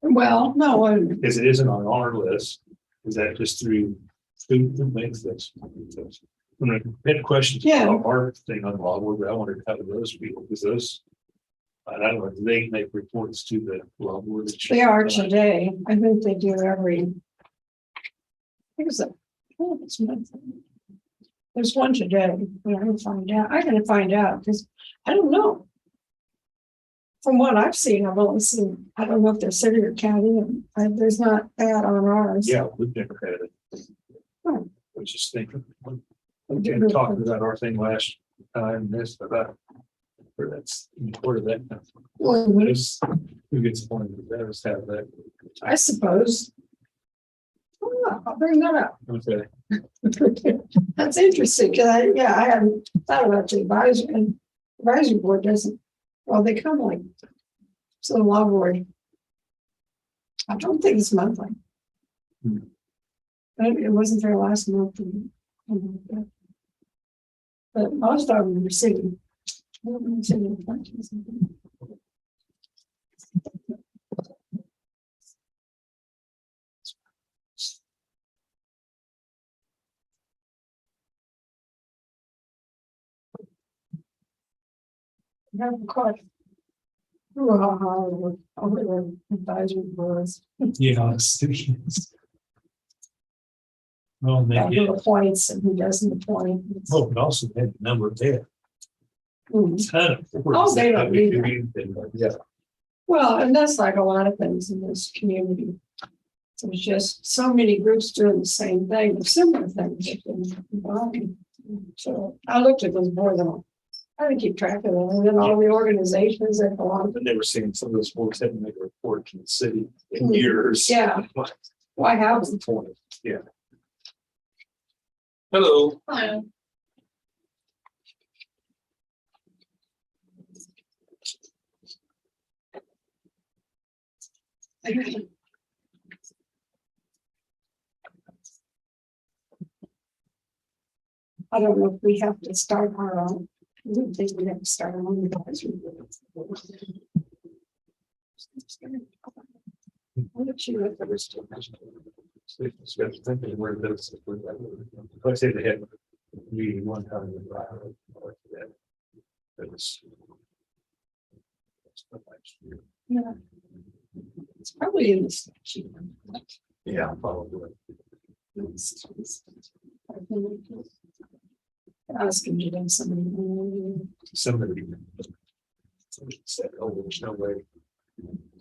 Well, no, wait a minute. because it isn't on our list. Is that just through who makes this? When I had questions Yeah. about our thing on law board, I wanted to cover those people because those. I don't know, do they make reports to the law board? They are today. I think they do every. Here's a. Oh, it's monthly. There's one today, but I'm gonna find out. I gotta find out because I don't know. From what I've seen, I've only seen, I don't know if they're city or county, and there's not that on ours. Yeah, we've never had it. I was just thinking. We kind of talked about our thing last time, this about. Or that's part of that. Well, Who gets appointed, that is have that. I suppose. Oh, I'll bring that up. Okay. That's interesting, because I hadn't thought about the advisory board doesn't, well, they come like. So the law board. I don't think it's monthly. It wasn't there last month. But most of them were city. Have a question. Over the advisory boards. Yeah. Well, maybe. Who appoints and who doesn't appoint. Oh, but also had the number there. Mhm. Oh, they don't need that. Yeah. Well, and that's like a lot of things in this community. There's just so many groups doing the same thing, or similar things. So I looked at those boards and I didn't keep track of them, and then all the organizations that belong. I've never seen some of those boards had to make a report to the city in years. Yeah. Why haven't? Yeah. Hello. Hello. I don't know if we have to start our own. I don't think we have to start our own advisory board. I'll let you know first. Let's say they had a meeting one time. Yeah. It's probably in the statute. Yeah, probably. Ask him to do something. Somebody said, oh, there's no way.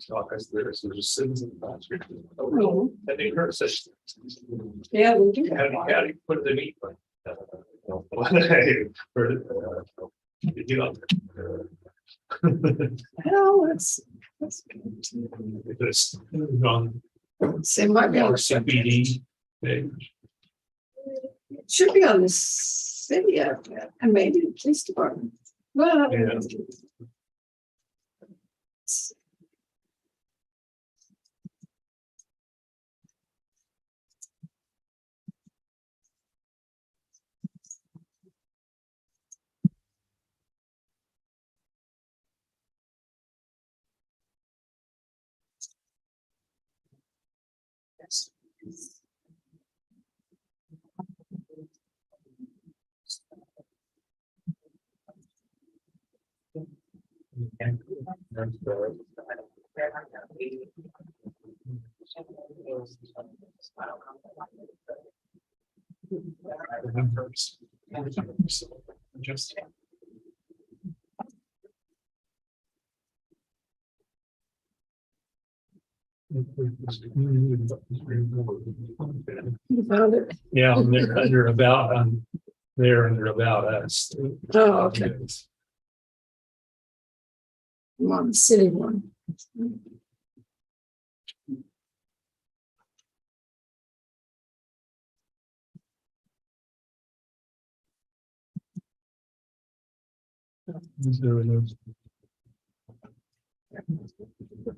Talk us there, so there's citizen advisory. Oh, no, I think her says. Yeah, we do. How do you put the meat? Hell, that's. It's on It might be on our the CBD page. It should be on the city and maybe the police department. Well. Yeah. Just. You found it? Yeah, they're under about us. Oh, okay. I'm on the city one.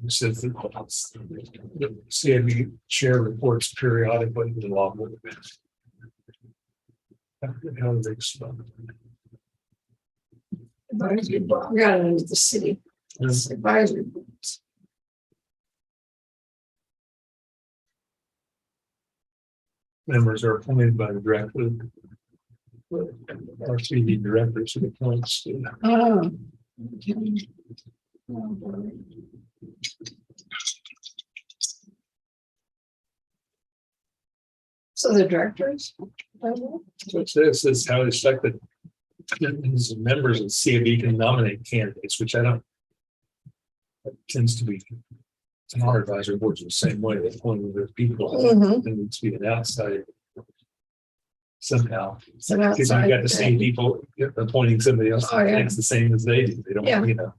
Says that the CIB chair reports periodically to the law board. How do they respond? Advisory board, we got it into the city. It's advisory boards. Members are appointed by the director. Our CD directors who appoints to. Oh. Okay. So the directors? So it says is how it's like the members of CIB can nominate candidates, which I don't. That tends to be. And our advisory boards are the same way, they appoint their people, Mhm. and needs to be an outside. Somehow, So because you've outside. got the same people appointing somebody else, Oh, yeah. it's the same as they do, they don't, Yeah. you know.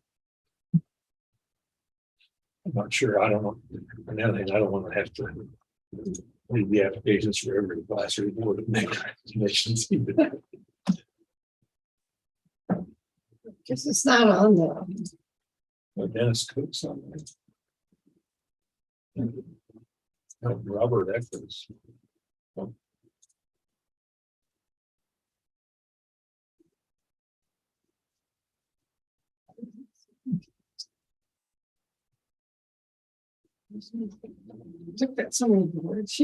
I'm not sure, I don't know, another thing, I don't want to have to. Leave the applications for every advisory board and make recommendations. Guess it's not on there. Dennis Cook's on there. Oh, Robert Eckers. Took that so many words,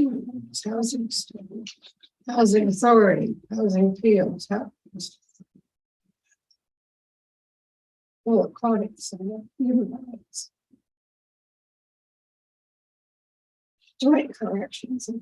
housing authority, housing fields, well, aquatics, human rights. Joint corrections. In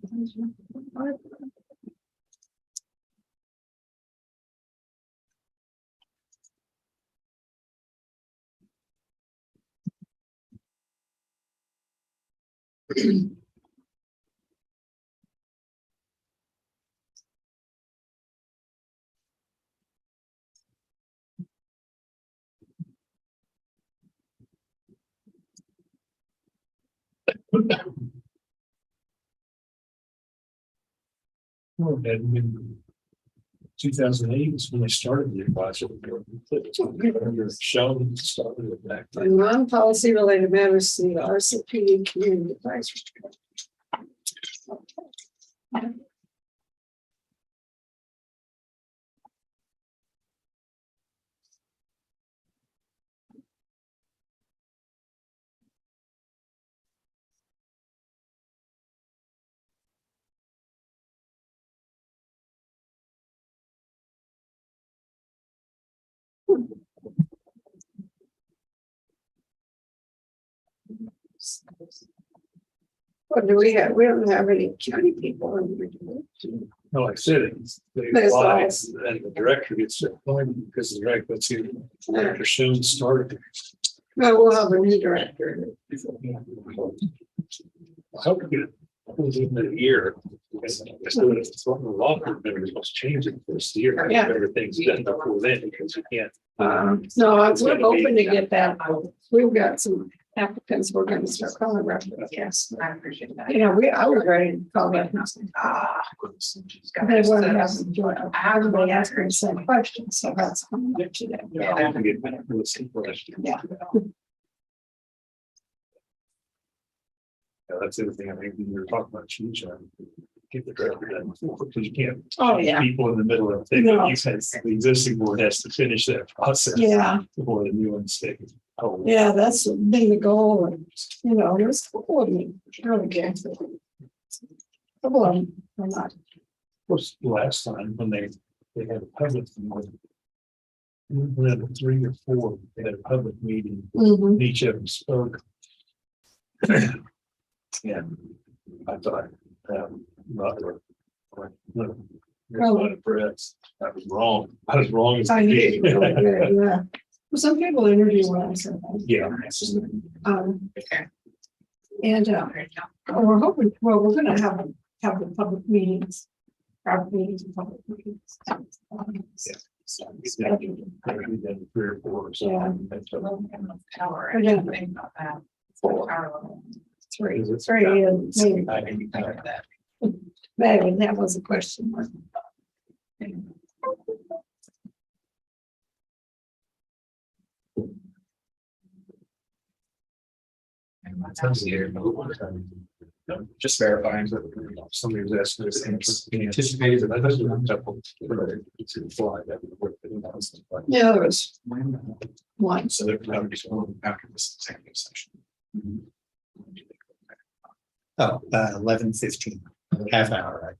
2008 is when they started the advisory board. Shown started it back then. Non-policy related matters to the RCP community advisory. What do we have? We don't have any county people. No, like I said, it's they But it's apply, nice. and the director gets appointed because the director, let's see, Director Schoen started. Well, we'll have a new director. I hope we get it within a year. Because it's one of the law firm members must change it first year. Yeah. Everything's done before then because you can't. No, we're hoping to get that. We've got some applicants. We're going to start calling references. Yes, I appreciate that. You know, I was ready to call that. They want to have them join. Everybody asked me the same question, so that's coming up to them. Yeah, I have to get back to the same question. Yeah. Yeah, that's the other thing. I think we were talking about change. Get the director done before, because you can't. Oh, yeah. People in the middle of things. No. You said the existing board has to finish that process. Yeah. Before the new one's taken. Oh, Yeah, that's been the goal, and, you know, there's a couple of them, really good. Couple of them are not. was last time when they had a public. Meeting. We had 3 or 4, they had a public meeting, Mhm. each of them spoke. Yeah, I thought, Butler. Press, I was wrong. I was wrong. as a I kid. knew, yeah. Well, some people interview when I said that. Yeah. And we're hoping, well, we're gonna have the public meetings. Private meetings and public meetings. So, We've done 3 or 4 or something. Tower. Yeah. Think about that. 4, 3, Is it? 3, and maybe, I didn't think of that. maybe that was a question mark. Just verifying that somebody was asking this anticipated. Yeah, there was one. So they're probably just going after this executive session. Oh, 11:15, half hour,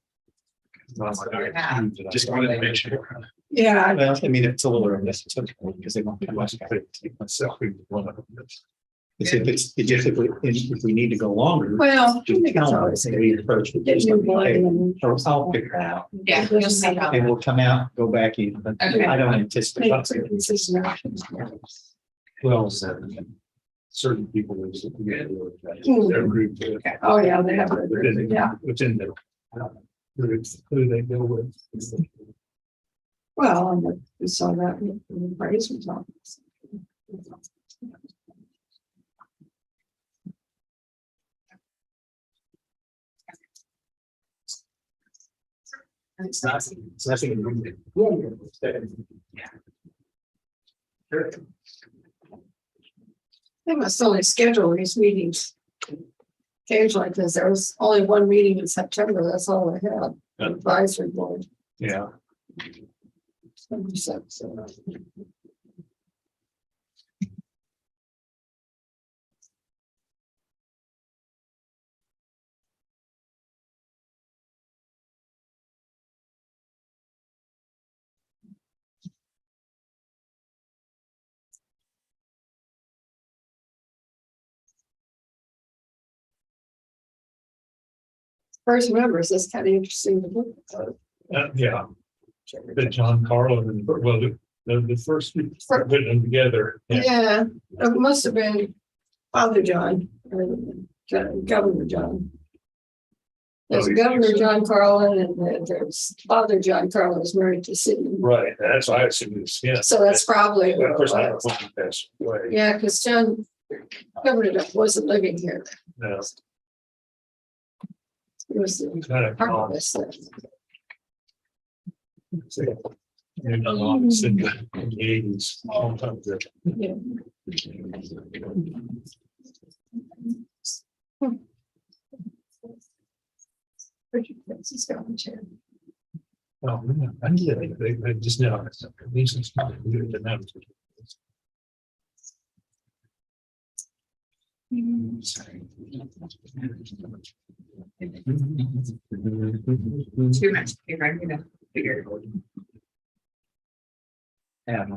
Just wanted to make sure. Yeah, right? Well, I mean, it's a little unnecessary because they won't come back. If we need to go longer. well, I just think it's tell always. them, we approach it, Get just new like, blood hey, and- or I'll figure it out. Yeah, you'll see how. And we'll come out, go back in, but Okay. I don't anticipate. Make some consistent actions. Well, certain people. Their group. Oh, yeah, they have. Yeah, Within their. Who they deal with. well, and we saw that in the appraiser's office. It's nothing. They must only schedule these meetings. Occasionally, because there was only one meeting in September, that's all they had, advisory board. Yeah. So. First members, that's kind of interesting to look at. Yeah. The John Carlin, well, the first we put them together. Yeah, it must have been Father John, or Governor John. There's Oh, Governor John Carlin and there's Father John Carlin is married to Sidney. Right, that's why I assume it's, yeah. So that's probably who Of it course, I don't was. know if that's way. Yeah, because Governor John wasn't living here. No, He was the kind of. harvest. In the 80s. all time ago. Yeah. Richard Francis got the chair. Oh, man, I knew that. They just know. These things probably good to know. Too much. You're right, you know, figure it out.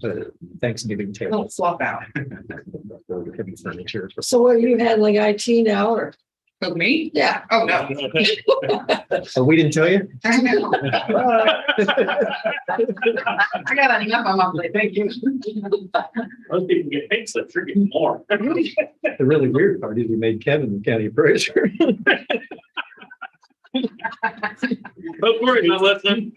The Thanksgiving table. Don't swap out. Heavy furniture. So what, you handling IT now or? Who, me? Yeah. Oh, no. Oh, we didn't tell you? I know. I got enough on my plate, thank you. Most people get paid, so they're getting more. The really weird part is we made Kevin the county appraiser. Don't worry, not listening.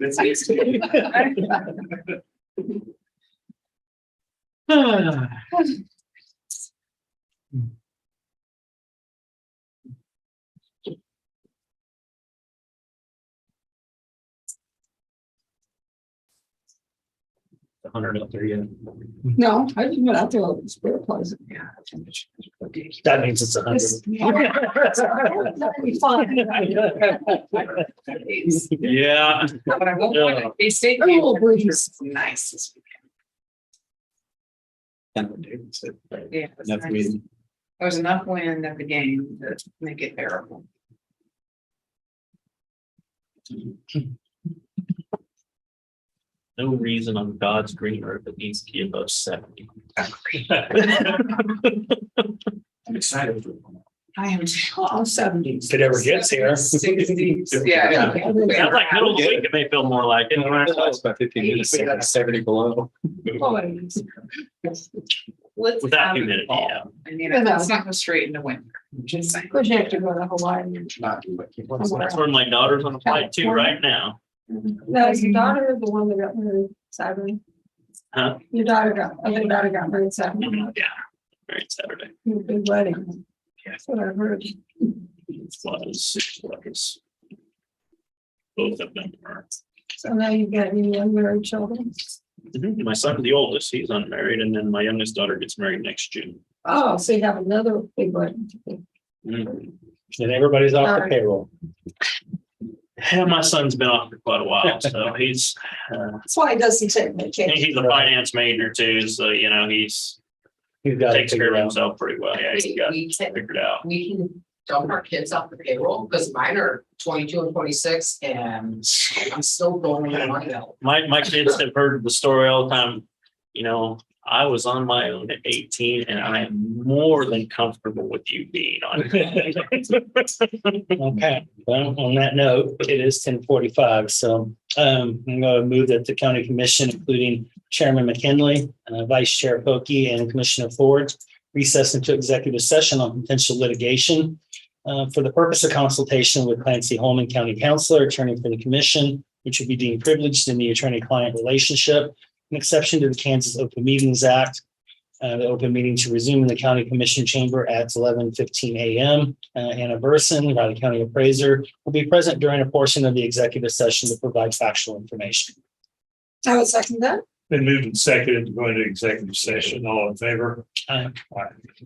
The 100 up there, yeah. No, I just went out there. It was very pleasant. Yeah. That means it's 100. That'd be fun. Yeah. But I won't want a state. Oh, breeze. Nice this Kind of what David said. weekend. Yeah. it was Enough nice. wind. There was enough wind at the game to make it bearable. No reason on God's green earth it needs to be above 70. I'm excited. I am. Oh, 70s. If it ever gets here. 60s, yeah. Sounds like middle of the week, it may feel more like it. It's about 15 minutes, 70 below. Let's Without have it humidity, fall. yeah. I mean, it's not go straight into winter. Just saying. Of course, you have to go to Hawaii. That's where my daughter's on a flight too right now. No, is your daughter the one that got married Saturday? Huh? Your daughter got married Saturday. Yeah, married Saturday. Big wedding. That's what I heard. Was both of them were. So now you've got any unmarried children? My son, the oldest, he's unmarried, and then my youngest daughter gets married next June. Oh, so you have another big one. Mhm. And everybody's off the Alright. payroll. Yeah, my son's been off for quite a while, so That's why he doesn't take vacation. he's a finance major too, so you know, he's You've got to takes care figure of it out. himself pretty well. Yeah, he got We can, figured out. we can dump our kids off the payroll, because mine are 22 and 26, and I'm still going with mine out. My kids have heard the story all the time. You know, I was on my own at 18 and I am more than comfortable with you being on. Okay, well, on that note, it is 10:45, so I'm gonna move that the county commission, including Chairman McKinley, Vice Chair Pokey, and Commissioner Ford, recess into executive session on potential litigation for the purpose of consultation with Clancy Holman, County Counselor, attorney for the commission, which would be deemed privileged in the attorney-client relationship, an exception to the Kansas Open Meetings Act. The open meeting to resume in the county commission chamber at 11:15 a.m. Anna Burson, Riley County Appraiser, will be present during a portion of the executive session to provide factual information. I would second that. Been moved and seconded to go into executive session. All in favor? Aye. Aye.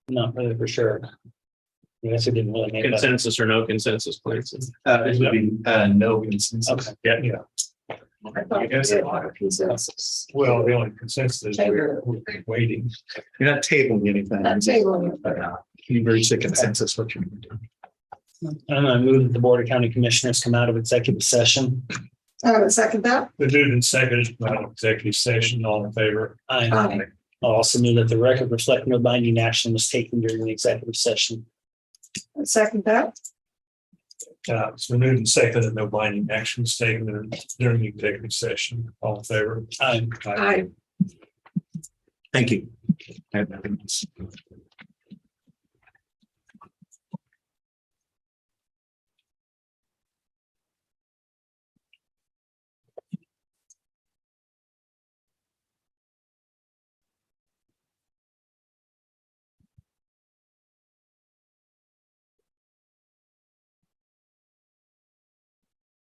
Not really for sure. I guess it didn't really make that. Consensus or no consensus, please. It would be, no consensus. Okay. Yeah. I thought there was a lot of consensus. Well, the only consensus is we're waiting. You're not tabling anything. That table. You reach the consensus, what you're doing. I'm gonna move that the Board of County Commissioners come out of executive session. Second that. The moved and seconded, executive session, all in favor? Aye. I'll also move that the record reflect no binding action was taken during the executive session. Second that. So moved and seconded, no binding actions taken during the executive session, all in favor? Aye. Aye. Thank you. I have nothing else.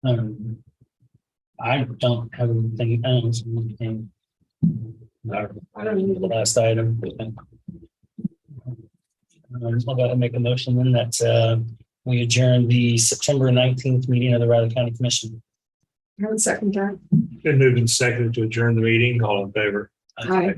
I don't have anything else. I don't need the last item. I'll go ahead and make a motion then that we adjourn the September 19th meeting of the Riley County Commission. I would second that. Been moved and seconded to adjourn the meeting, all in favor? Aye.